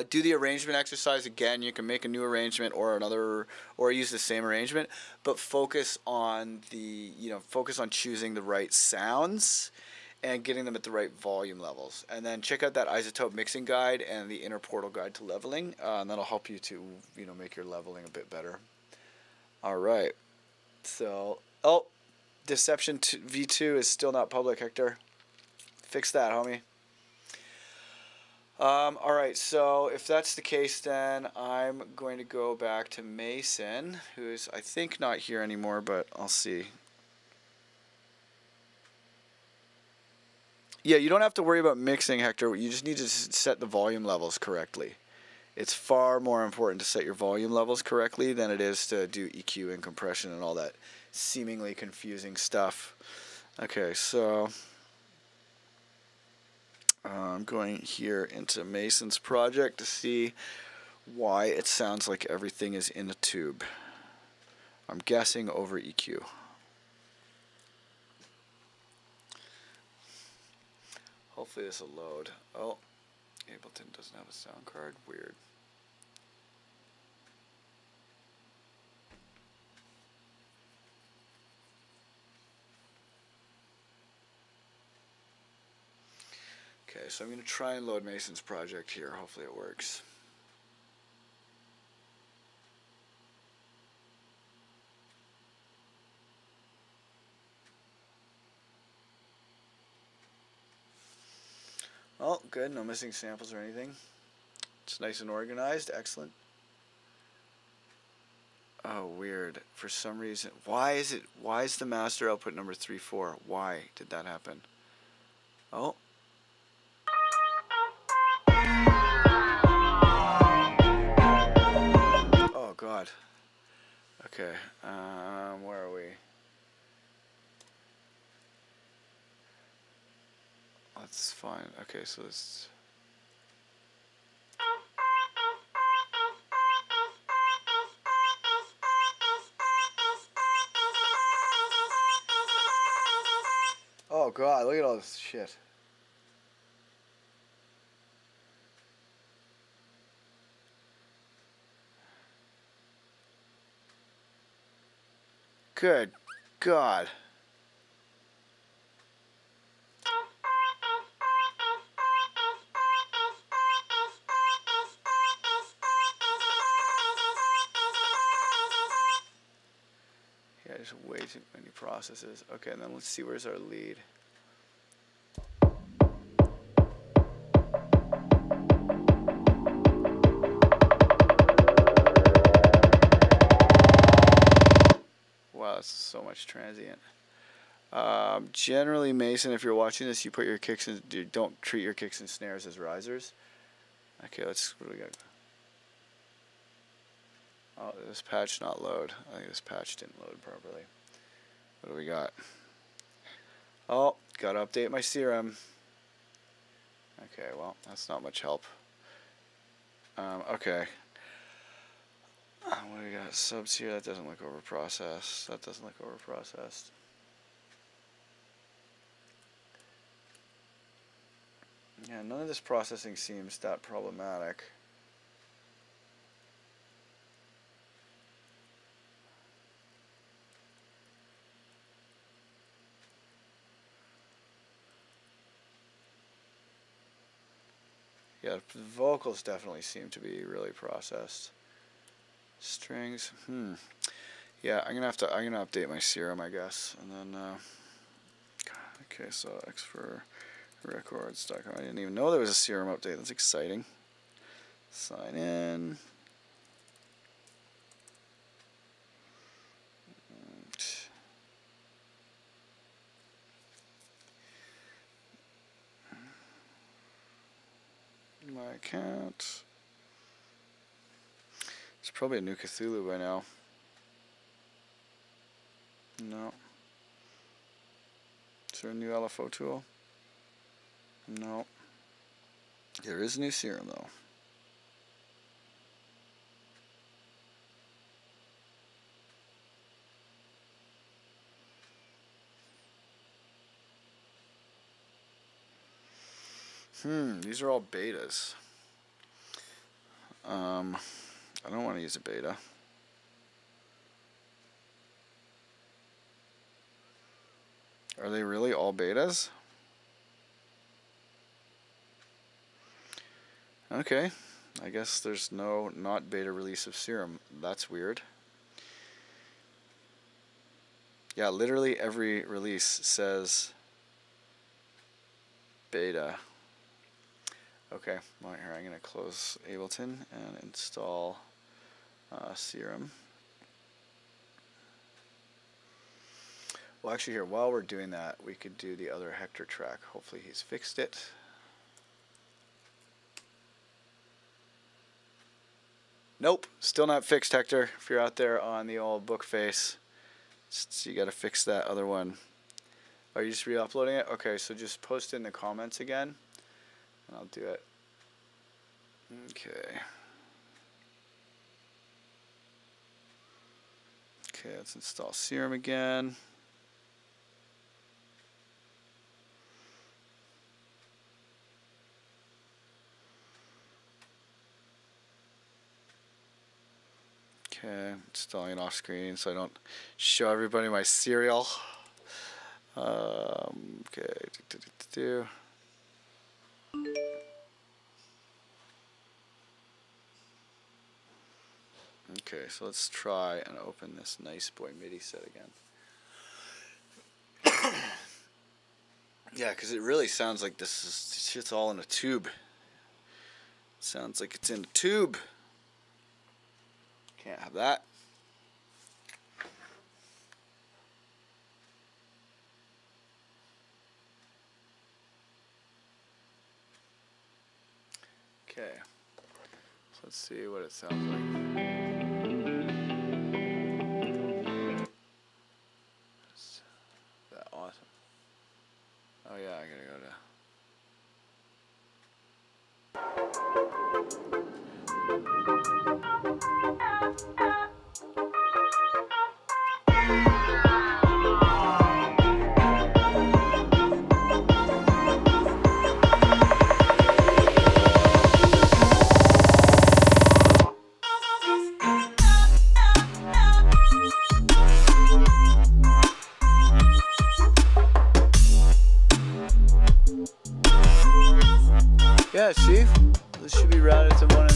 do the arrangement exercise again. You can make a new arrangement or another, or use the same arrangement, but focus on focus on choosing the right sounds and getting them at the right volume levels. And then check out that iZotope mixing guide and the inner portal guide to leveling, and that'll help you to, you know, make your leveling a bit better. All right. So, Deception V2 is still not public, Hector. Fix that, homie. All right, so if that's the case, then I'm going to go back to Mason, who's, I think, not here anymore, but I'll see. Yeah, you don't have to worry about mixing, Hector. You just need to set the volume levels correctly. It's far more important to set your volume levels correctly than it is to do EQ and compression and all that seemingly confusing stuff. Okay, so I'm going here into Mason's project to see why it sounds like everything is in a tube. I'm guessing over EQ. Hopefully this will load. Oh, Ableton doesn't have a sound card. Weird. Okay, so I'm going to try and load Mason's project here. Hopefully it works. Oh, good. No missing samples or anything. It's nice and organized. Excellent. Oh, weird. For some reason. Why is the master output number 34? Why did that happen? Oh. Oh, God. Okay. Where are we? That's fine. Okay, so it's... Oh, God, look at all this shit. Good God. Yeah, there's way too many processes. Okay, and then let's see, where's our lead? Wow, that's so much transient. Generally, Mason, if you're watching this, you put your kicks in. You don't treat your kicks and snares as risers. Okay, what do we got? Oh, this patch not load. I think this patch didn't load properly. What do we got? Oh, gotta update my serum. Okay, well, that's not much help. Okay. What do we got? Subs here. That doesn't look over processed. That doesn't look over processed. Yeah, none of this processing seems that problematic. Yeah, the vocals definitely seem to be really processed. Strings, yeah, I'm gonna update my serum, I guess, and then okay, so X for records.com. I didn't even know there was a serum update. That's exciting. Sign in. My account. It's probably a new Cthulhu by now. No. Is there a new LFO tool? No. There is a new serum though. These are all betas. I don't want to use a beta. Are they really all betas? Okay, I guess there's no not beta release of serum. That's weird. Yeah, literally every release says beta. Okay, well, here I'm going to close Ableton and install Serum. Well, actually here, while we're doing that, we could do the other Hector track. Hopefully he's fixed it. Nope, still not fixed, Hector. If you're out there on the old book face, so you got to fix that other one. Are you just re-uploading it? Okay, so just post it in the comments again, and I'll do it. Okay. Okay, let's install Serum again. Okay, installing it off screen so I don't show everybody my serial. Okay, Okay, so let's try and open this Nice Boy MIDI set again. Yeah, because it really sounds like this shit's all in a tube. Sounds like it's in a tube. Can't have that. Okay, so let's see what it sounds like. Is that awesome? Oh yeah, I gotta go to... Yeah, see? This should be routed to 1 and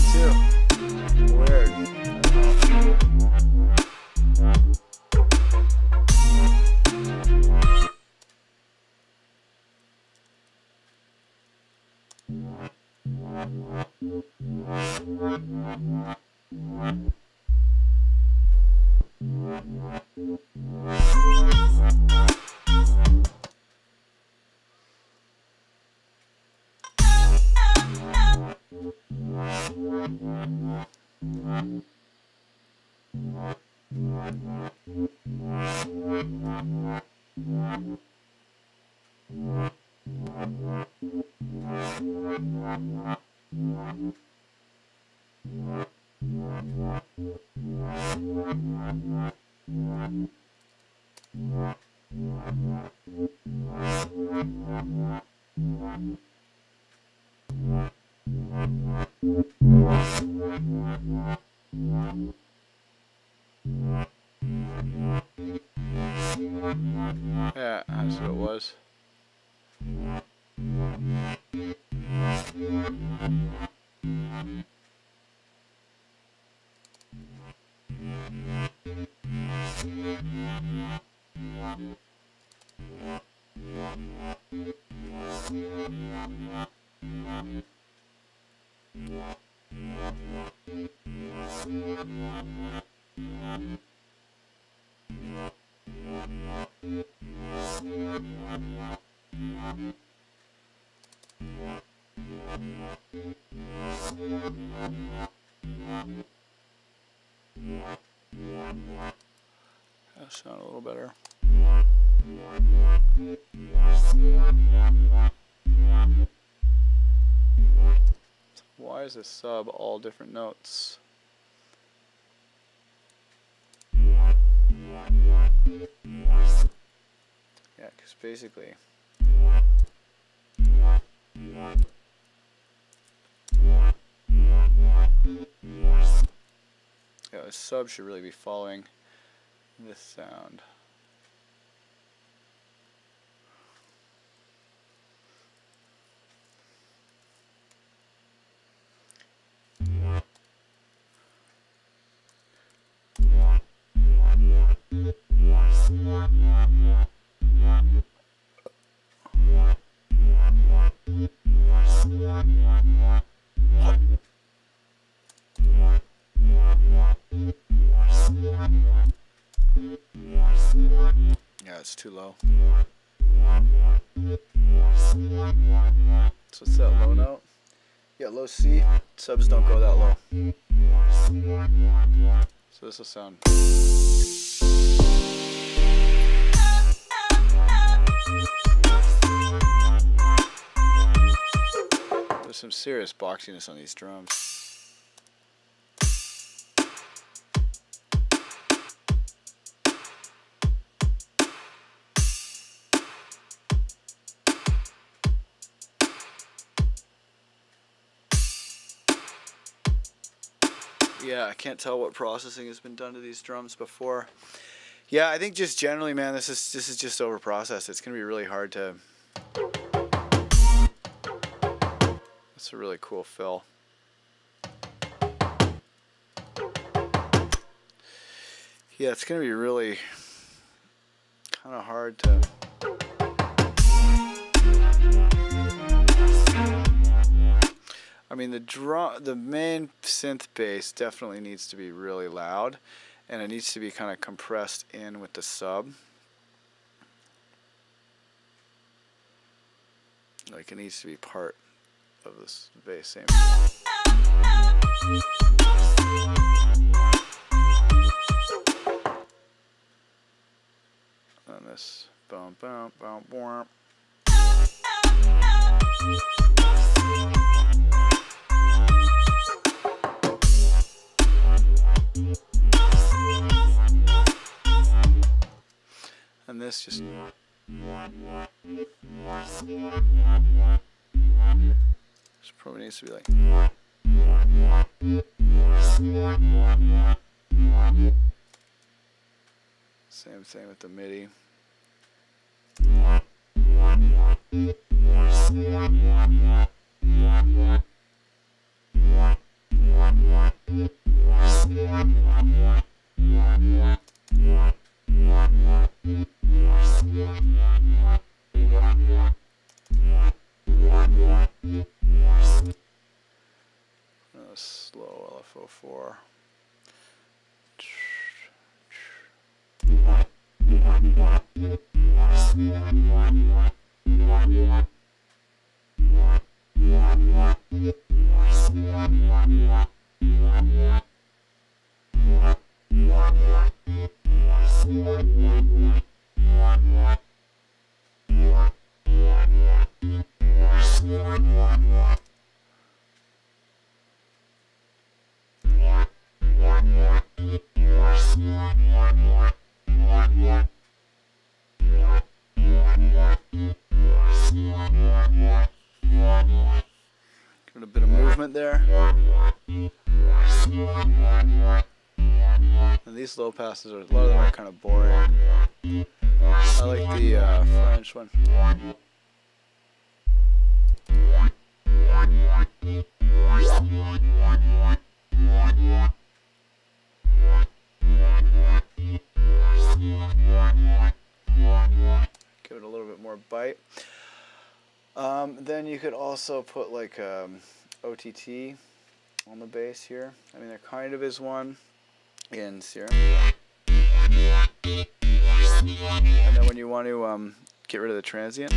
2. Weird. I don't know. Yeah, that's what it was. That'll sound a little better. Why is this sub all different notes? Yeah, because basically yeah, a sub should really be following this sound. Yeah, it's too low. So it's that low note? Yeah, low C. Subs don't go that low. So this will sound. There's some serious boxiness on these drums. Yeah, I can't tell what processing has been done to these drums before. Yeah, I think just generally, man, this is just over processed. It's gonna be really hard to. That's a really cool fill. Yeah, it's going to be really kind of hard to... I mean, the main synth bass definitely needs to be really loud, and it needs to be kind of compressed in with the sub. Like, it needs to be part of this bass same. And this boom boom boom boom. And this just probably needs to be like. Same thing with the MIDI. Slow LFO4. Give it a bit of movement there. And these low passes, a lot of them are kind of boring. I like the French one. Give it a little bit more bite. Then you could also put like OTT on the bass here. I mean, there kind of is one in Serum. And then when you want to get rid of the transient,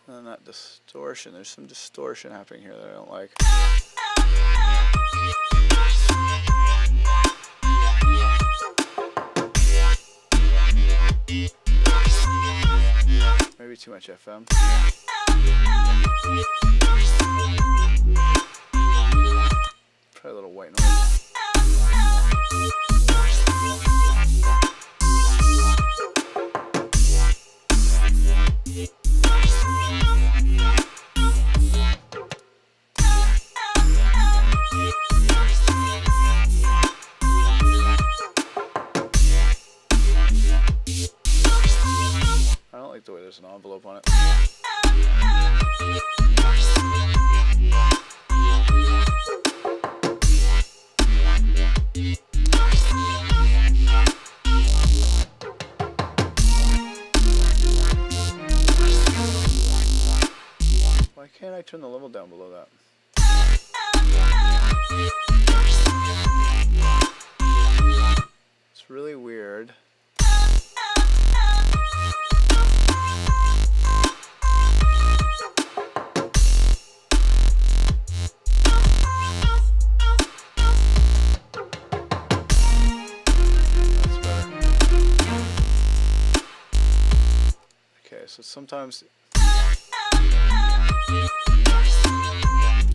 and that distortion, there's some distortion happening here that I don't like. Maybe too much FM. Probably a little white noise. I don't like the way there's an envelope on it. Why can't I turn the level down below that? It's really weird. So sometimes,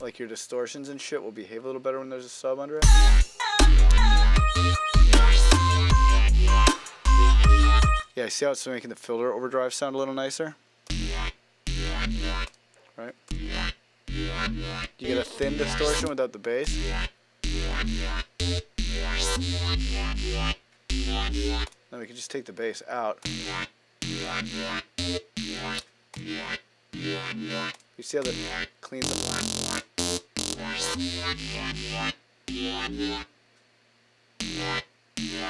like your distortions and shit will behave a little better when there's a sub under it. Yeah, see how it's making the filter overdrive sound a little nicer? Right? You get a thin distortion without the bass. Then we can just take the bass out. You see how that cleans up?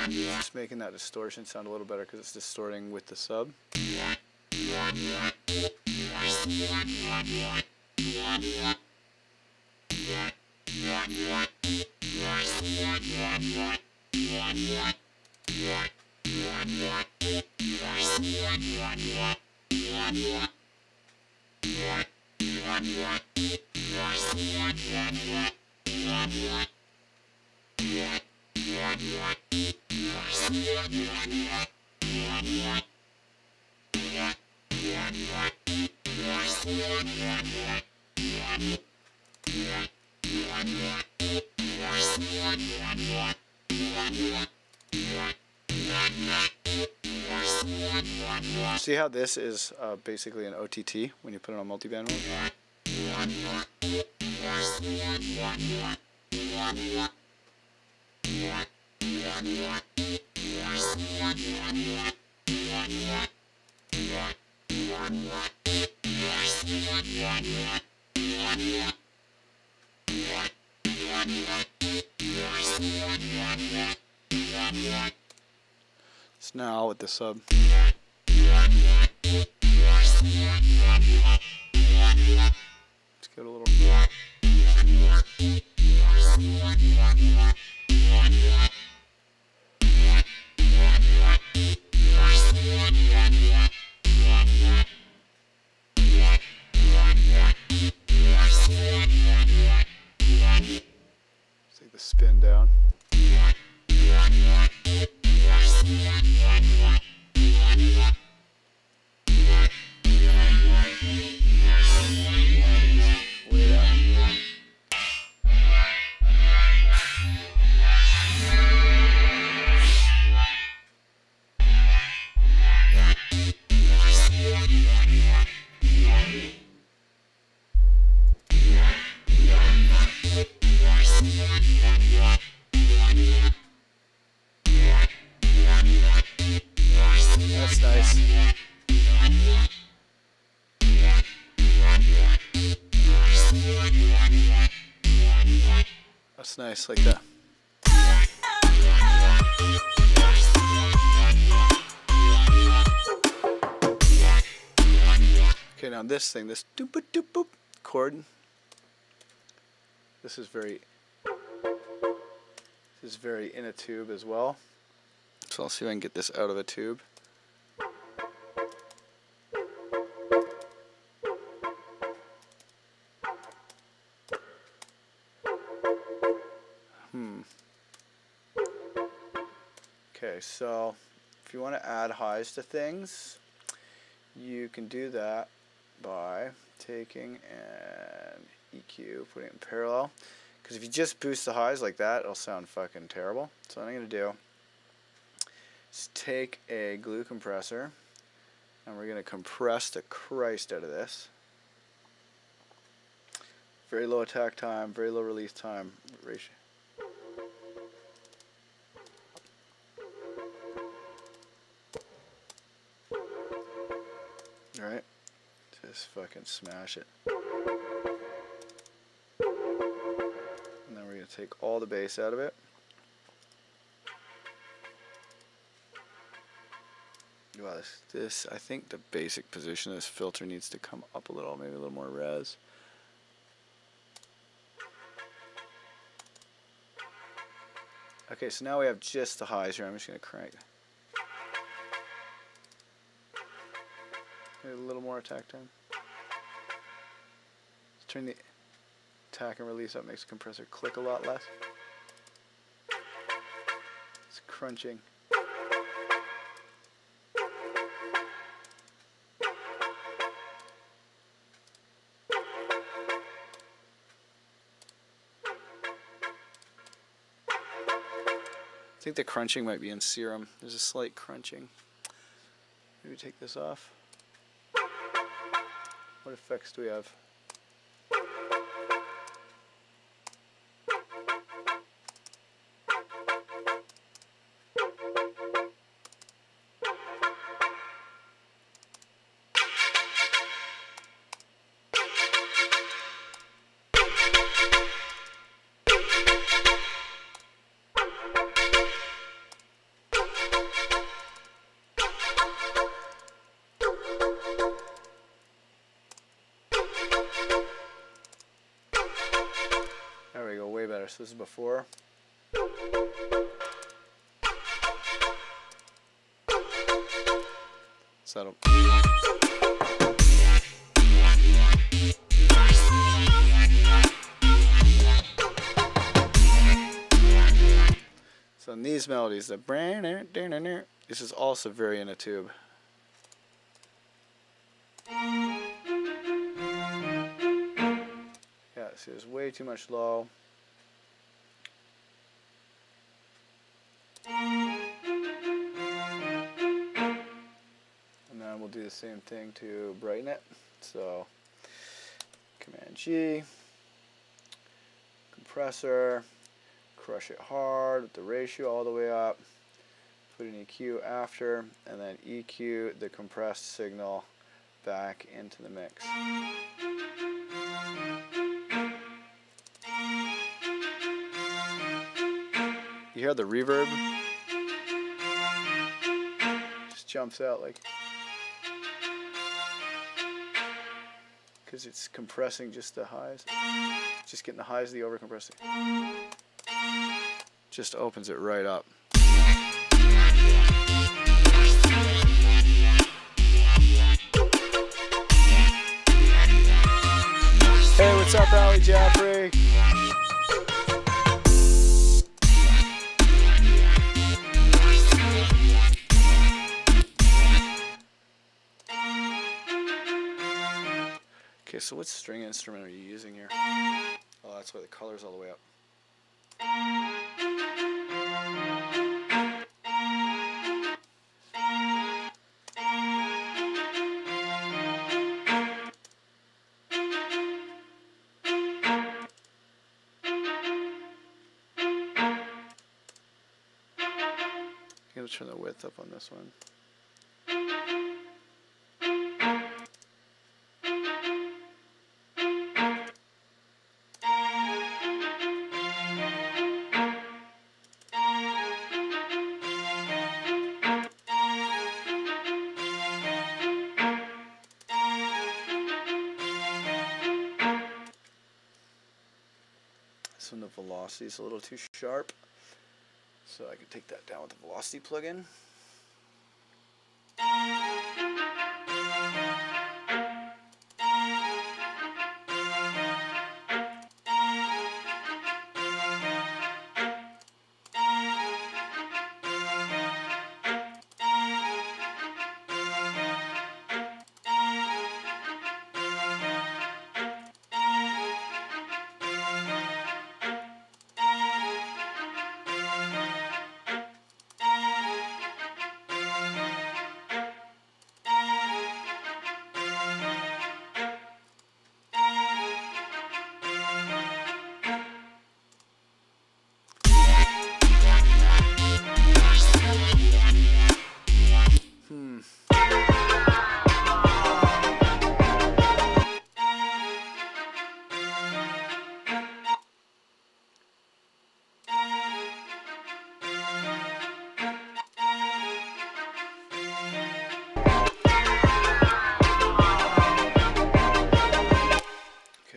Just making that distortion sound a little better because it's distorting with the sub. See how this is basically an OTT when you put it on multiband mode? So now with the sub. Let's get a little. Take the spin down. That's nice. That's nice, like that. Okay, now this thing, this doop boop doop boop chord. This is very in a tube as well. So I'll see if I can get this out of a tube. Okay, so if you want to add highs to things, you can do that by taking an EQ, putting it in parallel. Because if you just boost the highs like that, it'll sound fucking terrible. So what I'm going to do is take a glue compressor, and we're going to compress the Christ out of this. Very low attack time, very low release time ratio. Alright, just fucking smash it. And then we're going to take all the bass out of it. Wow, this, I think the basic position of this filter needs to come up a little, maybe a little more res. Okay, so now we have just the highs here. I'm just going to crank. Maybe a little more attack time. Let's turn the attack and release up, makes the compressor click a lot less. It's crunching. I think the crunching might be in Serum. There's a slight crunching. Maybe take this off. What effects do we have? So this is before. So so in these melodies, this is also very in a tube. Yeah, see, there's way too much low. And then we'll do the same thing to brighten it. So Command G, compressor, crush it hard with the ratio all the way up, put an EQ after, and then EQ the compressed signal back into the mix. You hear the reverb? Just jumps out like, because it's compressing just the highs. Just getting the highs of the overcompressing. Just opens it right up. Hey, what's up, Ali Jaffrey? Okay, so what string instrument are you using here? Oh, that's why the color's all the way up. I'm going to turn the width up on this one. This one, the velocity is a little too sharp, so I can take that down with the velocity plugin.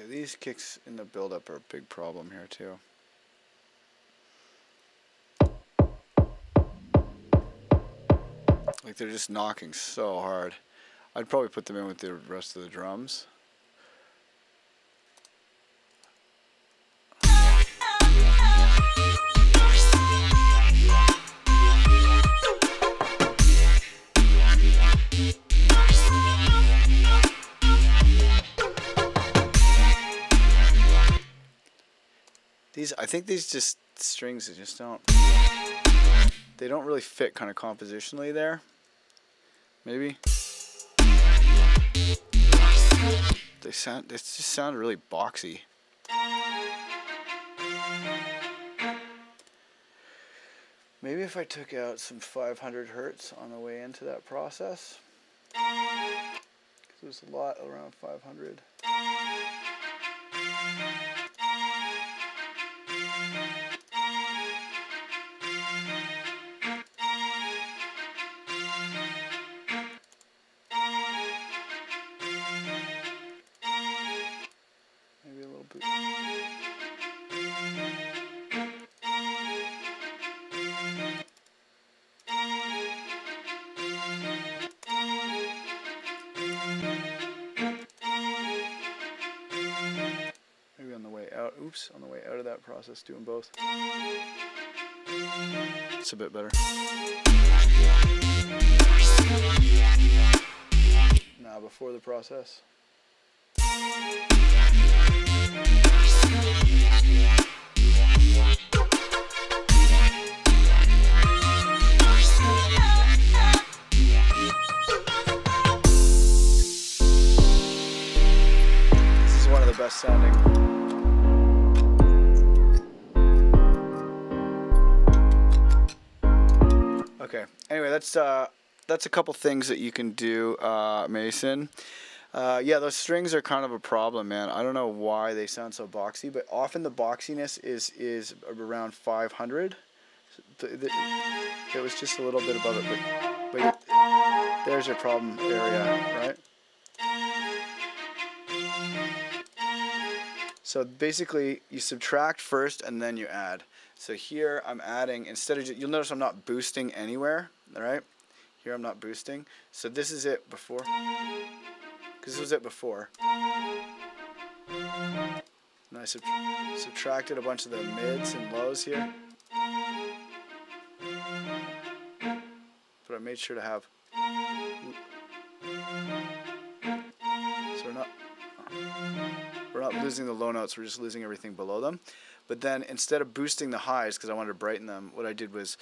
These kicks in the build-up are a big problem here too. Like they're just knocking so hard. I'd probably put them in with the rest of the drums. I think these just strings, they just don't, they don't really fit kind of compositionally there. Maybe. They just sound really boxy. Maybe if I took out some 500 hertz on the way into that process. Because there's a lot around 500. Maybe a little bit. oops, on the way out of that process, doing both. It's a bit better. Now before the process. This is one of the best sounding. Okay, anyway, that's a couple things that you can do, Mason. Yeah, those strings are kind of a problem, man. I don't know why they sound so boxy, but often the boxiness is around 500. It was just a little bit above it, but there's your problem area, right? So basically, you subtract first and then you add. So here I'm adding, instead of, you'll notice I'm not boosting anywhere, all right? Here I'm not boosting. So this is it before, because this was it before. And I subtracted a bunch of the mids and lows here. But I made sure to have, so we're not losing the low notes, we're just losing everything below them. But then instead of boosting the highs, because I wanted to brighten them, what I did was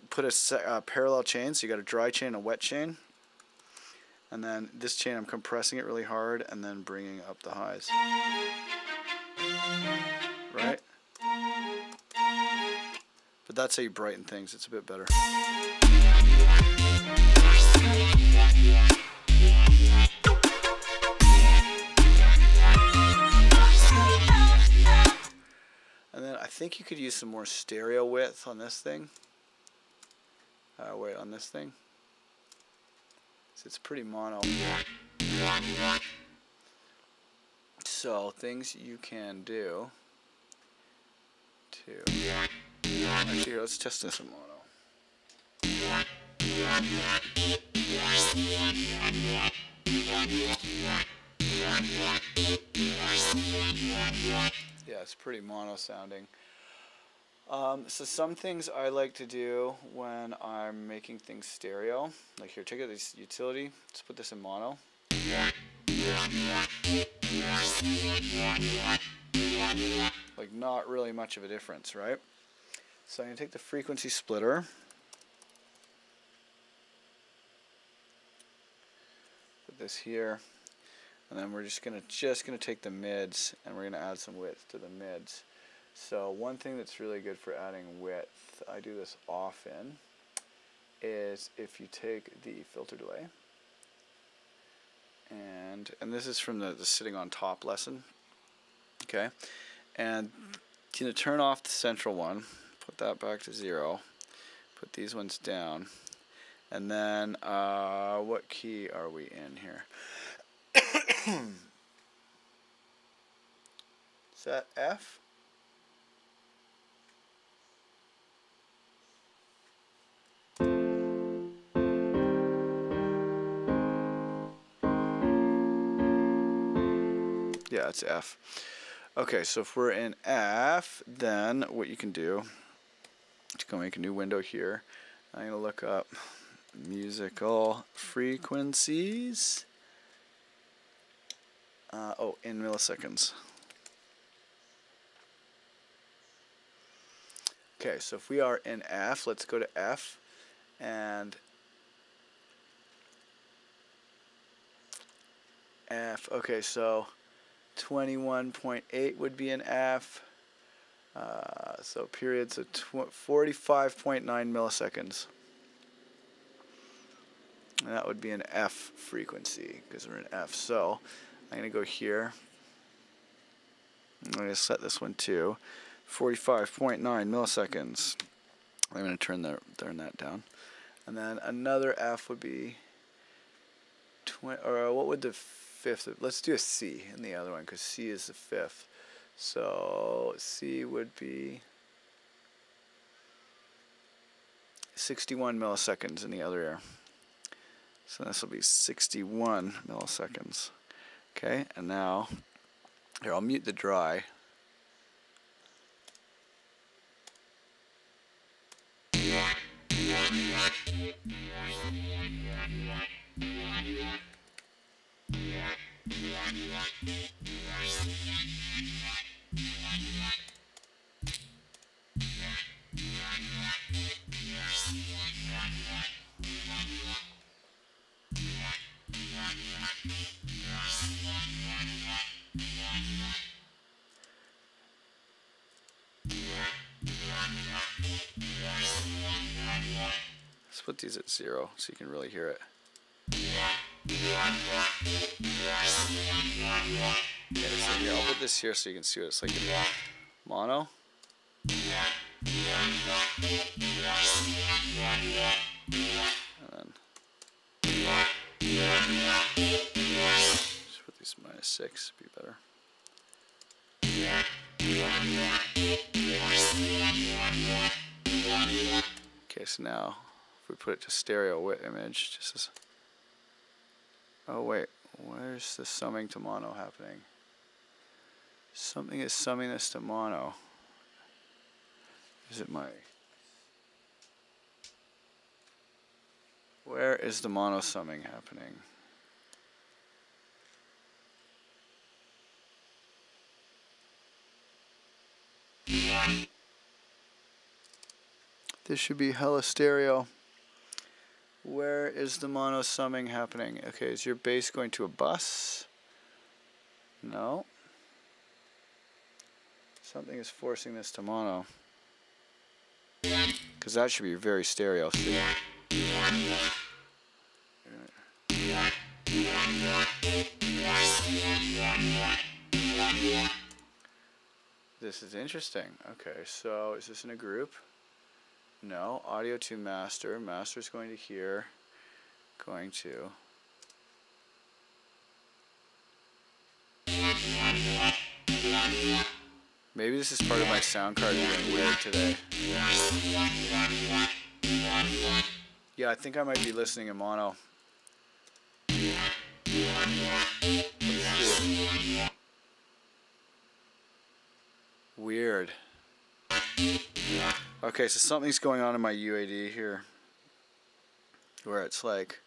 put a parallel chain. So you got a dry chain, a wet chain. And then this chain, I'm compressing it really hard and then bringing up the highs. Right? But that's how you brighten things. It's a bit better. And then I think you could use some more stereo width on this thing. Wait, on this thing. So it's pretty mono. So things you can do to... Actually, here, let's test this in mono. Yeah, it's pretty mono sounding. So some things I like to do when I'm making things stereo, like here, check out this utility. Let's put this in mono. Like not really much of a difference, right? So I'm gonna take the frequency splitter. Put this here, and then we're just gonna take the mids and we're gonna add some width to the mids. So one thing that's really good for adding width, I do this often, is if you take the filter delay, and this is from the sitting on top lesson, okay, and you know, turn off the central one, put that back to 0, put these ones down, and then what key are we in here? Is that F? Yeah, it's F. Okay, so if we're in F, then what you can do, just go make a new window here. I'm going to look up musical frequencies. Oh, in milliseconds. Okay, so if we are in F, let's go to F, and F, okay, so 21.8 would be an F, so periods of 45.9 milliseconds. And that would be an F frequency, because we're in F. So I'm going to go here. I'm going to set this one to 45.9 milliseconds. I'm going to turn that down. And then another F would be, what would the fifth, let's do a C in the other one, because C is the fifth. So C would be 61 milliseconds in the other ear. So this will be 61 milliseconds. Okay, and now, here, I'll mute the dry. Let's put these at 0 so you can really hear it. Okay, so here, I'll put this here so you can see what it's like in mono. And then just put these -6, be better. Okay, so now if we put it to stereo image, just as, oh wait, where's the summing to mono happening? Something is summing this to mono. Is it my... Where is the mono summing happening? This should be hella stereo. Where is the mono summing happening? Okay, is your bass going to a bus? No. Something is forcing this to mono. Because that should be very stereo. This is interesting. Okay, so is this in a group? No. Audio to master. Master's going to here. Going to... Maybe this is part of my sound card being weird today. Yeah, I think I might be listening in mono. Weird. Okay, so something's going on in my UAD here, where it's like...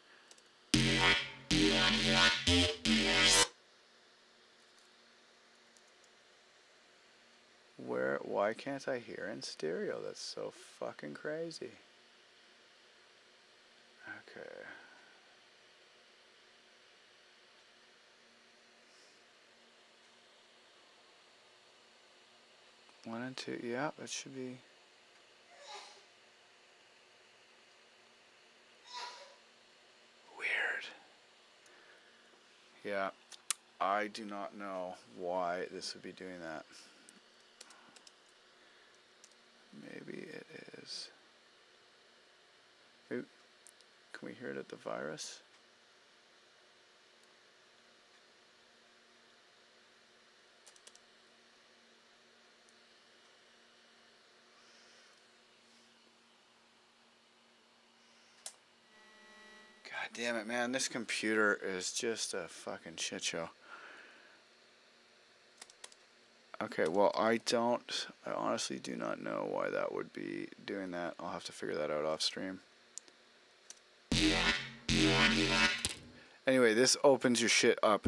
Why can't I hear in stereo? That's so fucking crazy. Okay. One and two, yeah, that should be... Weird. Yeah, I do not know why this would be doing that. Maybe it is. Maybe, can we hear it at the virus? God damn it, man. This computer is just a fucking shit show. Okay, well, I honestly do not know why that would be doing that. I'll have to figure that out off stream. Anyway, this opens your shit up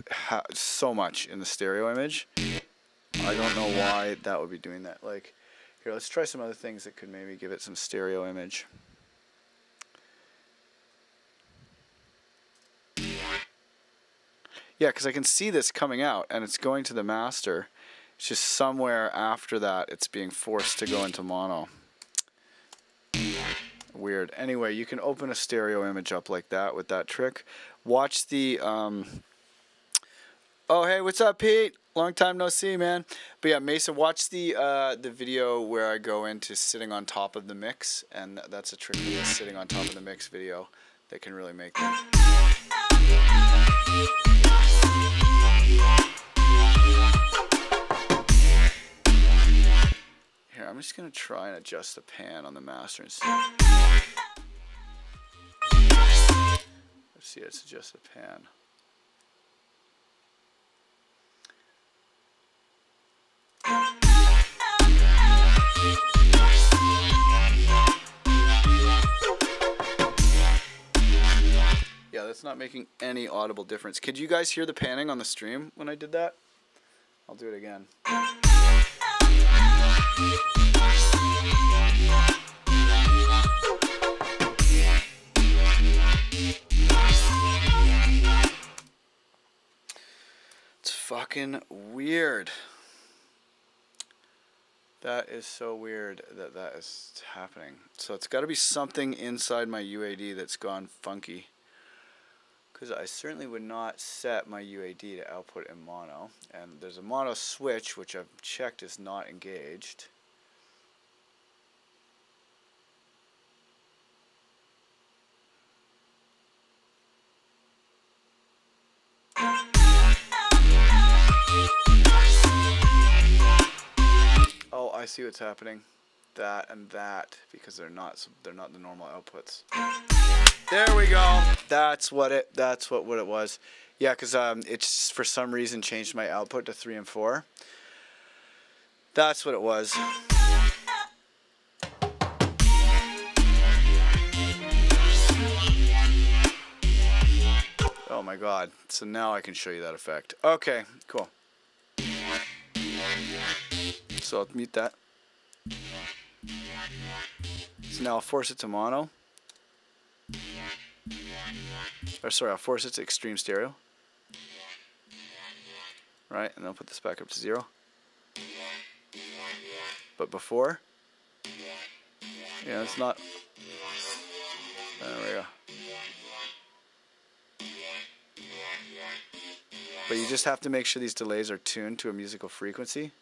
so much in the stereo image. I don't know why that would be doing that. Like, here, let's try some other things that could maybe give it some stereo image. Yeah, because I can see this coming out, and it's going to the master. It's just somewhere after that it's being forced to go into mono. Weird. Anyway, you can open a stereo image up like that with that trick. Watch the... Oh, hey, what's up, Pete? Long time no see, man. But yeah, Mesa, watch the video where I go into sitting on top of the mix, and that's a trick with the sitting on top of the mix video that can really make them... Here, I'm just going to try and adjust the pan on the master and see. Let's see, let's adjust the pan. not making any audible difference. Could you guys hear the panning on the stream when I did that? I'll do it again. It's fucking weird. That is so weird that that is happening. So it's got to be something inside my UAD that's gone funky. Because I certainly would not set my UAD to output in mono. And there's a mono switch, which I've checked is not engaged. Oh, I see what's happening. That and that, because they're not the normal outputs. There we go. That's what it was. Yeah, because it's for some reason changed my output to 3 and 4. That's what it was. Oh my god. So now I can show you that effect. Okay, cool. So I'll mute that. So now I'll force it to mono. Or sorry, I'll force it to extreme stereo. Right, and then I'll put this back up to 0. But before, yeah, it's not. There we go. But you just have to make sure these delays are tuned to a musical frequency.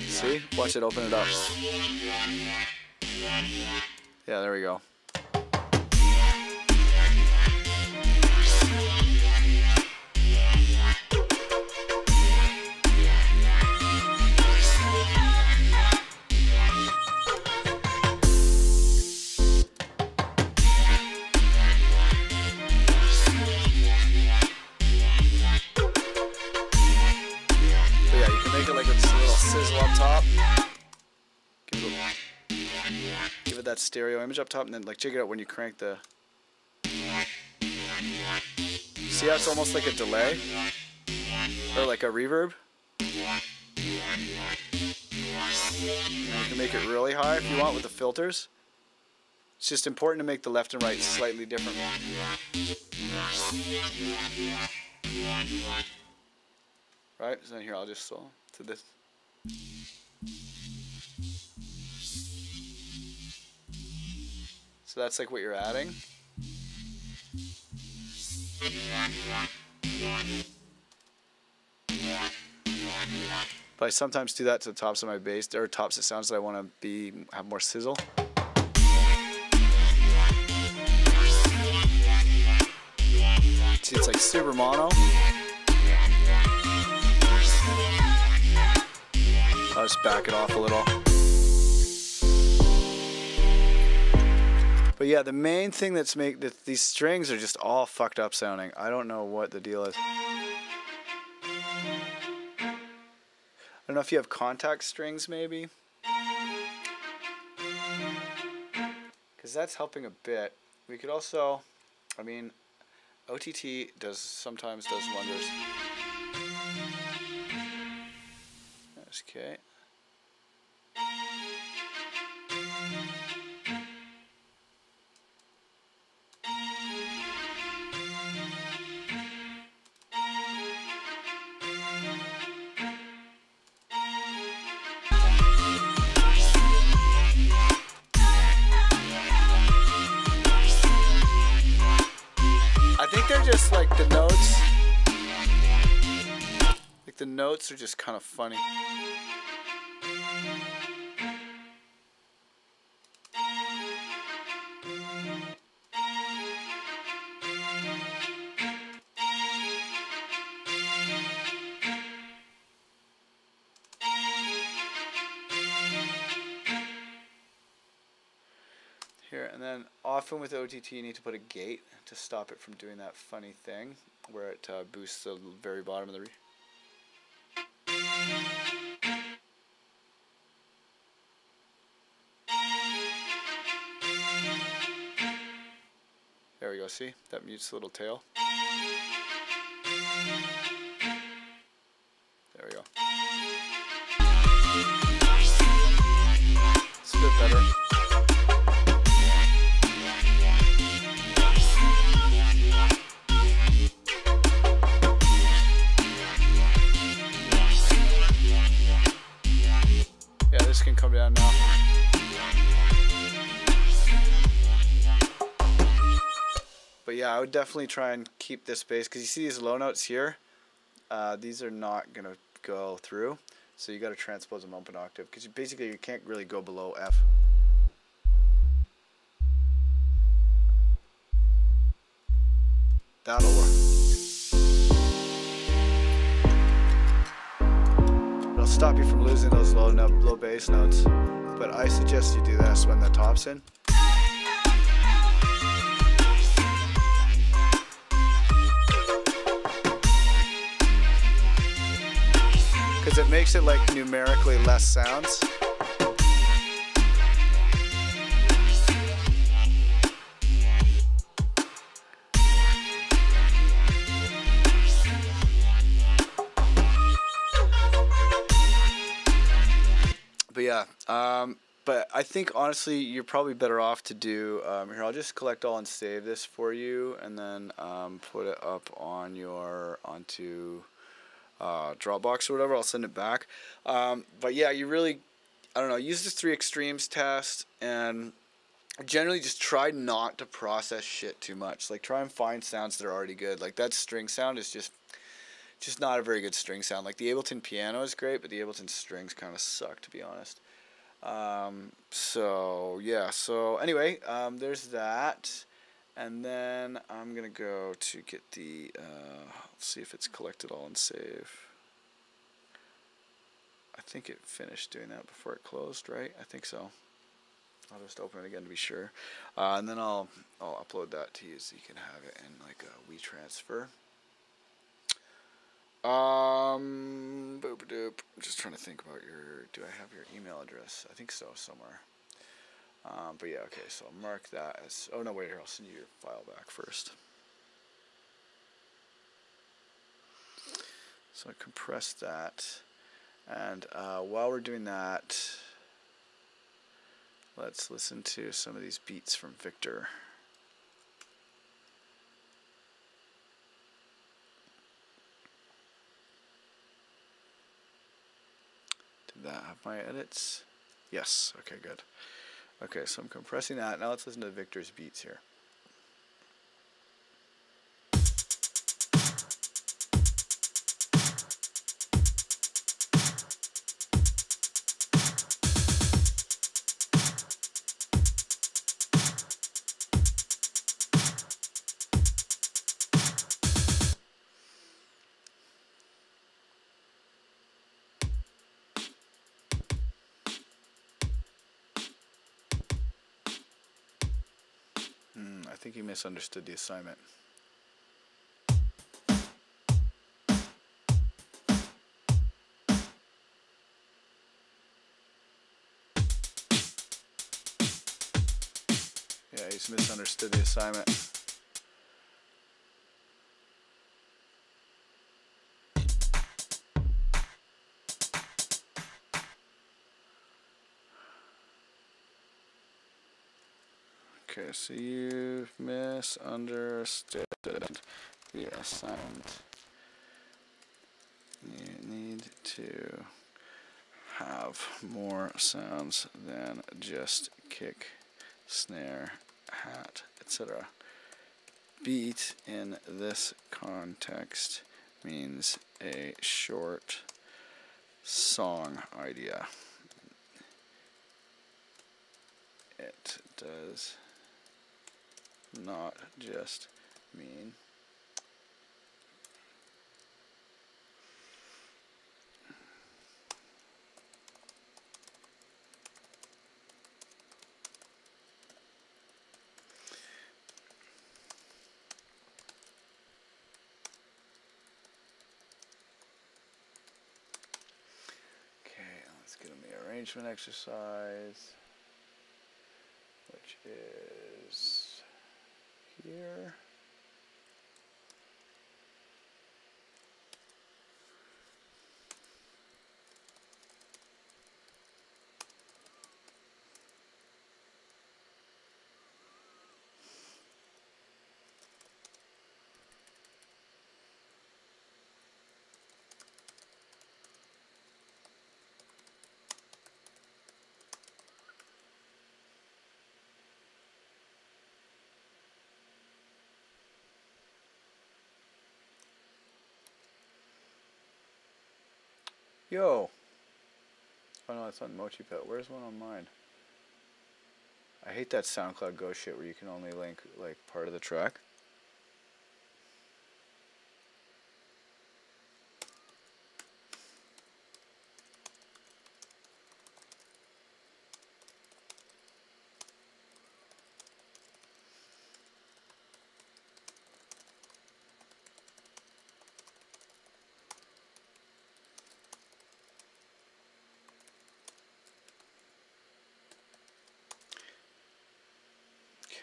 See? Watch it open it up. Yeah, there we go. That stereo image up top, and then like check it out when you crank the. See how it's almost like a delay or like a reverb. And you can make it really high if you want with the filters. It's just important to make the left and right slightly different. Right, so then here I'll just slow to this. So that's like what you're adding. But I sometimes do that to the tops of my bass, or tops of sounds that I want to have more sizzle. See, it's like super mono. I'll just back it off a little. But yeah, the main thing that's these strings are just all fucked up sounding. I don't know what the deal is. I don't know if you have contact strings maybe. Because that's helping a bit. We could also, I mean, OTT sometimes does wonders. Okay. I think they're just like the notes. Like the notes are just kind of funny. then often with OTT you need to put a gate to stop it from doing that funny thing where it boosts the very bottom of the There we go, see? That mutes the little tail. There we go. It's a bit better. Yeah, this can come down now. But yeah, I would definitely try and keep this bass, because you see these low notes here? These are not going to go through, so you got to transpose them up an octave, because basically you can't really go below F. That'll work. It'll stop you from losing those low bass notes, but I suggest you do this when the top's in. Because it makes it like numerically less sounds. But yeah, but I think honestly you're probably better off to do, here I'll just collect all and save this for you, and then put it up on your, onto Dropbox or whatever. I'll send it back. But yeah, you really, I don't know, use the 3 extremes test, and generally just try not to process shit too much. Like, try and find sounds that are already good. Like, that string sound is just not a very good string sound. Like, the Ableton piano is great, but the Ableton strings kind of suck, to be honest. So yeah, so anyway, there's that. And then I'm going to go to get the, let's see if it's collected all and save. I think it finished doing that before it closed, right? I think so. I'll just open it again to be sure. And then I'll upload that to you so you can have it in like a WeTransfer. Boop-a-doop. I'm just trying to think about do I have your email address? I think so, somewhere. But yeah, okay, so I'll mark that as, oh no, wait, here, I'll send you your file back first. So I compress that, and while we're doing that, let's listen to some of these beats from Victor. Did that have my edits? Yes, okay, good. Okay, so I'm compressing that. Now let's listen to Victor's beats here. I think he misunderstood the assignment. Yeah, he's misunderstood the assignment. Okay, so you've misunderstood the assignment. You need to have more sounds than just kick, snare, hat, etc. Beat in this context means a short song idea. It does not just mean arrangement exercise, which is here. Yo! Oh no, it's on Mochi Pet. Where's one on mine? I hate that SoundCloud Go shit where you can only link like part of the track.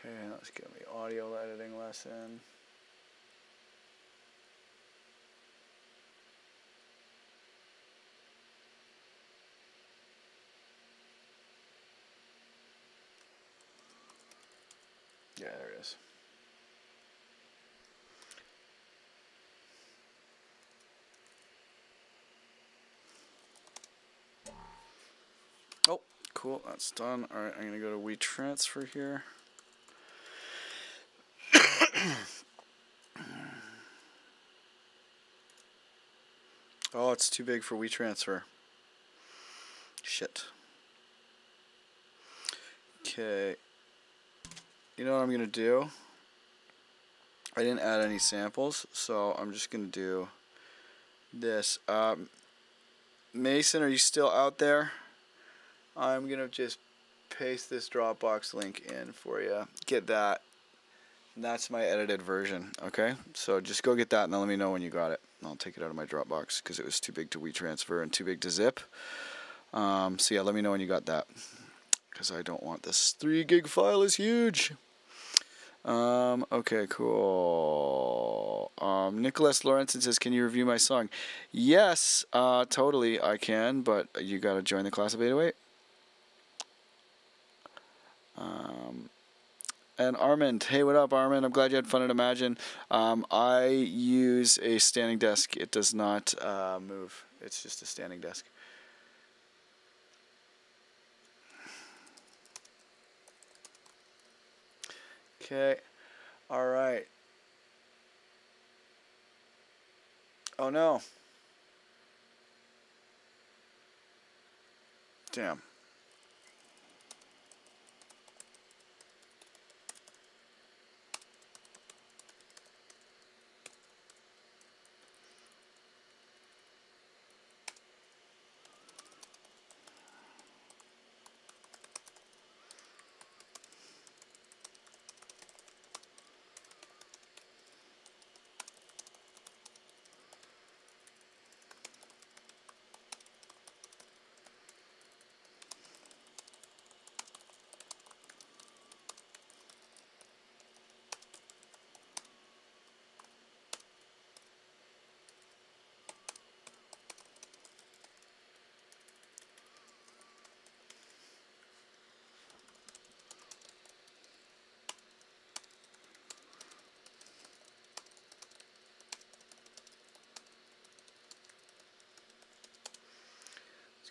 Okay, let's get me audio editing lesson. Yeah, there it is. Oh, cool, that's done. Alright, I'm gonna go to WeTransfer here. Oh, it's too big for WeTransfer. Shit. Okay. You know what I'm gonna do? I didn't add any samples, so I'm just gonna do this. Mason, are you still out there? I'm gonna just paste this Dropbox link in for you. Get that. And that's my edited version, okay? So just go get that and then let me know when you got it. I'll take it out of my Dropbox because it was too big to WeTransfer and too big to zip. So yeah, let me know when you got that because I don't want this 3 gig file is huge. Okay, cool. Nicholas Lorenzen says, can you review my song? Yes, totally I can, but you gotta join the class of 808. And Armand, hey, what up, Armand? I'm glad you had fun at Imagine. I use a standing desk. It does not move. It's just a standing desk. Okay. All right. Oh, no. Damn.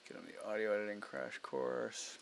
Get on the audio editing crash course.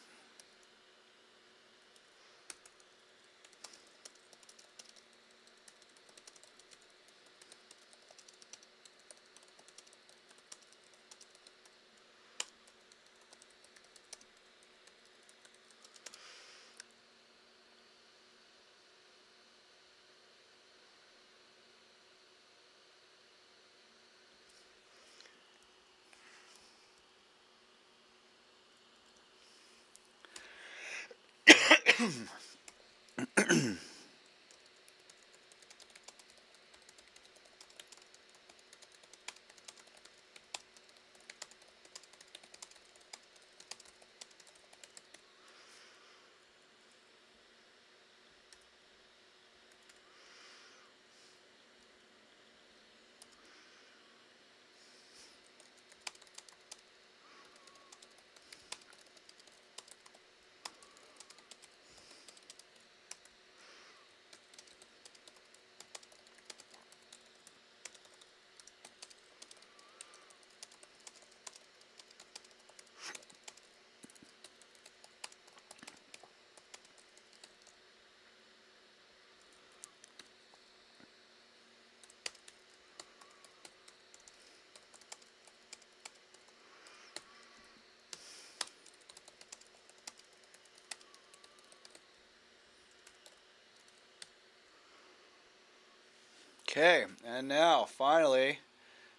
Okay, and now finally,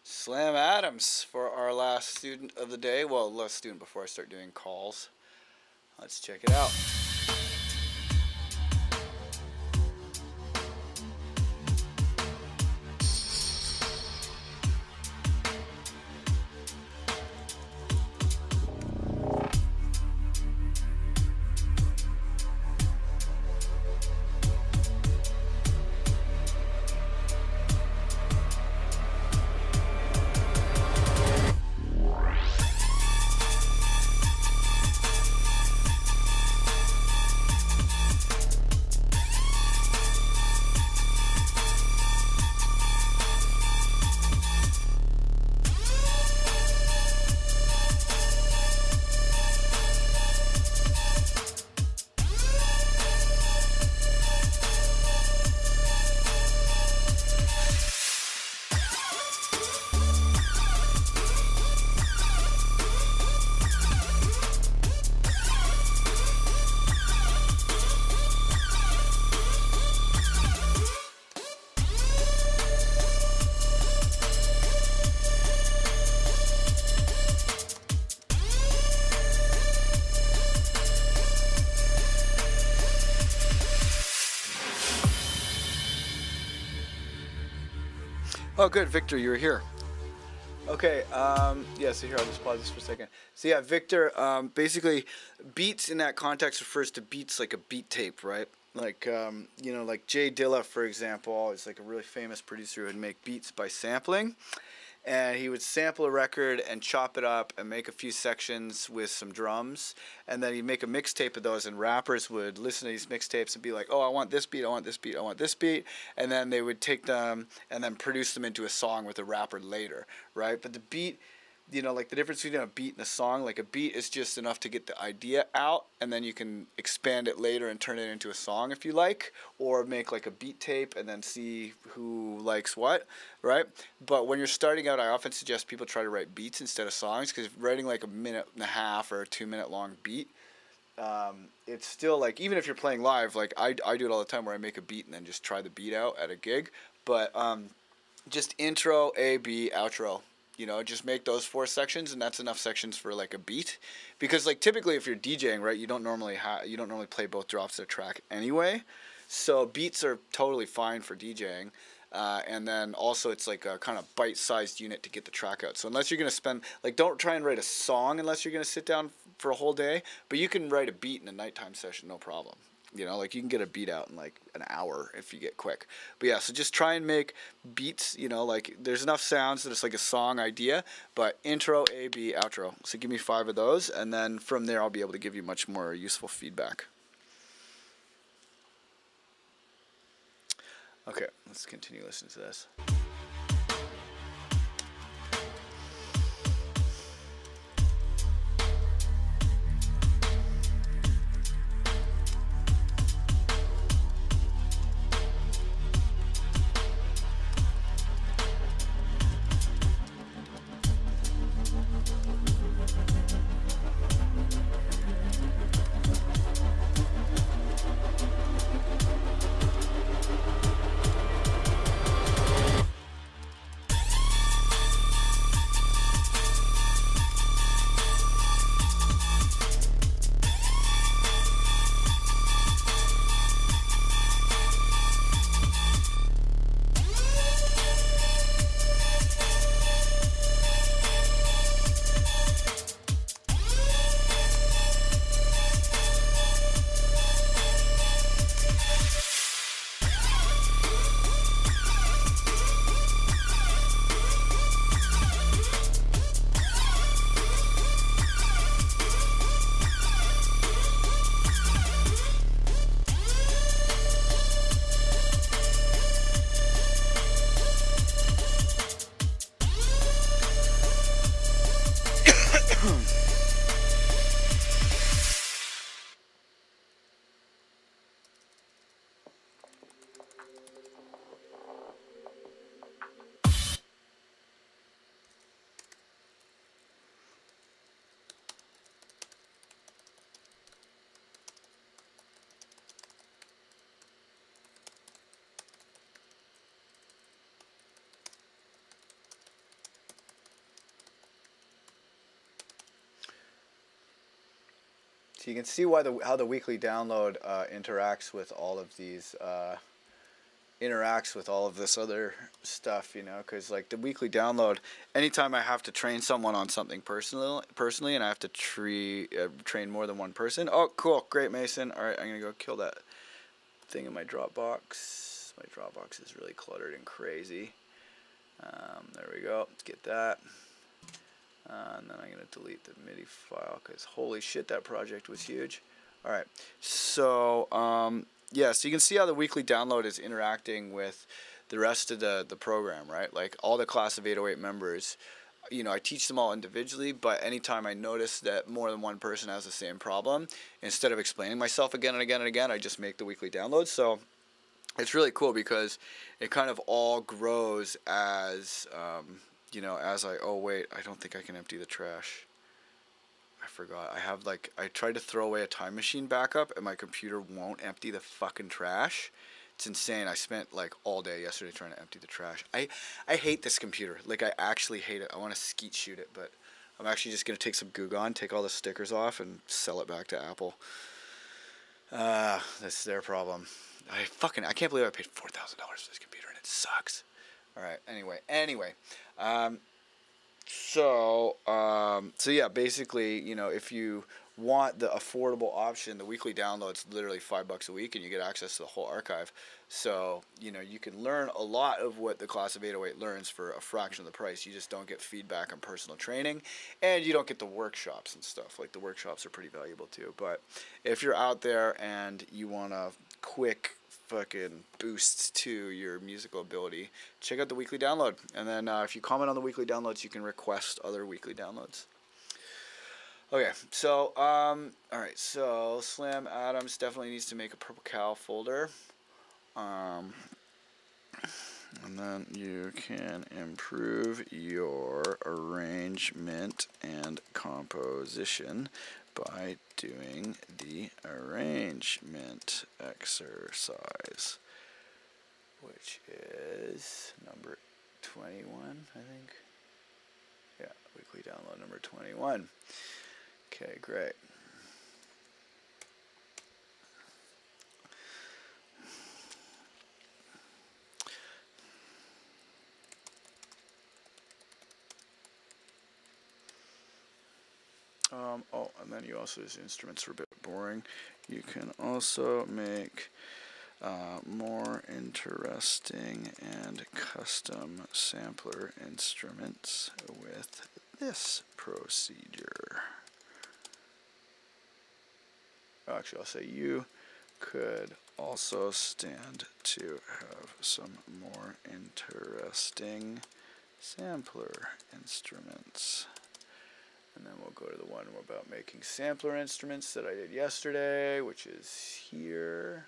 Slam Adams for our last student of the day. Well, last student before I start doing calls. Let's check it out. Oh, good, Victor, you were here. Okay, yeah, so here, I'll just pause this for a second. So yeah, Victor, basically, beats in that context refers to beats like a beat tape, right? Like, you know, like Jay Dilla, for example, is like a really famous producer who would make beats by sampling. And he would sample a record and chop it up and make a few sections with some drums. And then he'd make a mixtape of those, and rappers would listen to these mixtapes and be like, oh, I want this beat, I want this beat, I want this beat. And then they would take them and then produce them into a song with a rapper later, right? But the beat, you know, like the difference between a beat and a song, like a beat is just enough to get the idea out, and then you can expand it later and turn it into a song if you like, or make like a beat tape and then see who likes what, right? But when you're starting out, I often suggest people try to write beats instead of songs, because writing like a 1.5 minute or a 2 minute long beat, it's still like, even if you're playing live, like I do it all the time where I make a beat and then just try the beat out at a gig, but just intro, A, B, outro. You know, just make those 4 sections, and that's enough sections for like a beat. Because like typically if you're DJing, right, you don't normally play both drops of a track anyway. So beats are totally fine for DJing. And then also it's like a kind of bite-sized unit to get the track out. So unless you're going to spend, like, don't try and write a song unless you're going to sit down for a whole day, but you can write a beat in a nighttime session, no problem. You know, like you can get a beat out in like an hour if you get quick. But yeah, so just try and make beats, you know, like there's enough sounds that it's like a song idea, but intro, A, B, outro. So give me 5 of those, and then from there I'll be able to give you much more useful feedback. Okay, let's continue listening to this. So you can see why how the weekly download interacts with all of these interacts with all of this other stuff, you know, because like the weekly download, anytime I have to train someone on something personally, and I have to train more than one person. Oh, cool, great, Mason. All right, I'm gonna go kill that thing in my Dropbox. My Dropbox is really cluttered and crazy. There we go. Let's get that. And then I'm gonna delete the MIDI file because holy shit, that project was huge. All right, so yeah, so you can see how the weekly download is interacting with the rest of the program, right? Like all the Class of 808 members, you know, I teach them all individually, but anytime I notice that more than one person has the same problem, instead of explaining myself again and again and again, I just make the weekly download. So it's really cool because it kind of all grows as, you know, as oh wait, I don't think I can empty the trash. I forgot. I tried to throw away a time machine backup and my computer won't empty the fucking trash. It's insane. I spent like all day yesterday trying to empty the trash. I hate this computer. Like I actually hate it. I want to skeet shoot it, but I'm actually just going to take some Goo Gone, take all the stickers off and sell it back to Apple. That's their problem. I can't believe I paid $4,000 for this computer and it sucks. All right. Anyway. So yeah, basically, you know, if you want the affordable option, the weekly download's literally $5 a week and you get access to the whole archive. So, you know, you can learn a lot of what the Class of 808 learns for a fraction of the price. You just don't get feedback on personal training and you don't get the workshops and stuff. Like the workshops are pretty valuable too. But if you're out there and you want a quick fucking boost to your musical ability, check out the weekly download. And then if you comment on the weekly downloads, you can request other weekly downloads. Okay, so alright, so Slam Adams definitely needs to make a Purple Cow folder. And then you can improve your arrangement and composition by doing the arrangement exercise, which is number 21, I think. Yeah, weekly download number 21. Okay, great. Oh, and then you also, these instruments are a bit boring. You can also make more interesting and custom sampler instruments with this procedure. Actually, I'll say you could also stand to have some more interesting sampler instruments. And then we'll go to the one about making sampler instruments that I did yesterday, which is here.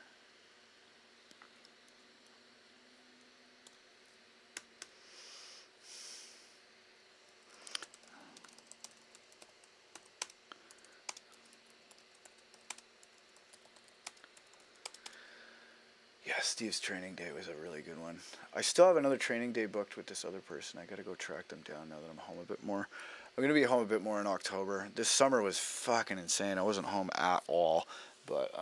Yeah, Steve's training day was a really good one. I still have another training day booked with this other person. I gotta go track them down now that I'm home a bit more. I'm going to be home a bit more in October. This summer was fucking insane. I wasn't home at all, but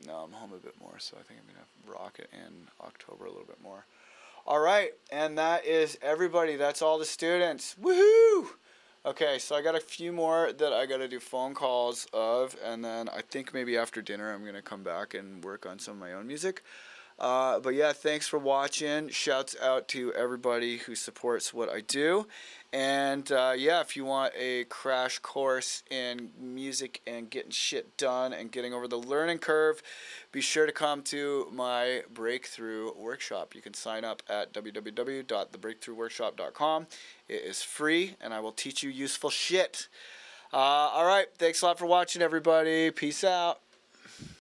now I'm home a bit more, so I think I'm going to rock it in October a little bit more. All right, and that is everybody. That's all the students. Woohoo! Okay, so I got a few more that I got to do phone calls of, and then I think maybe after dinner I'm going to come back and work on some of my own music. But yeah, thanks for watching. Shouts out to everybody who supports what I do. And yeah, if you want a crash course in music and getting shit done and getting over the learning curve, be sure to come to my Breakthrough Workshop. You can sign up at www.thebreakthroughworkshop.com. It is free, and I will teach you useful shit. All right, thanks a lot for watching, everybody. Peace out.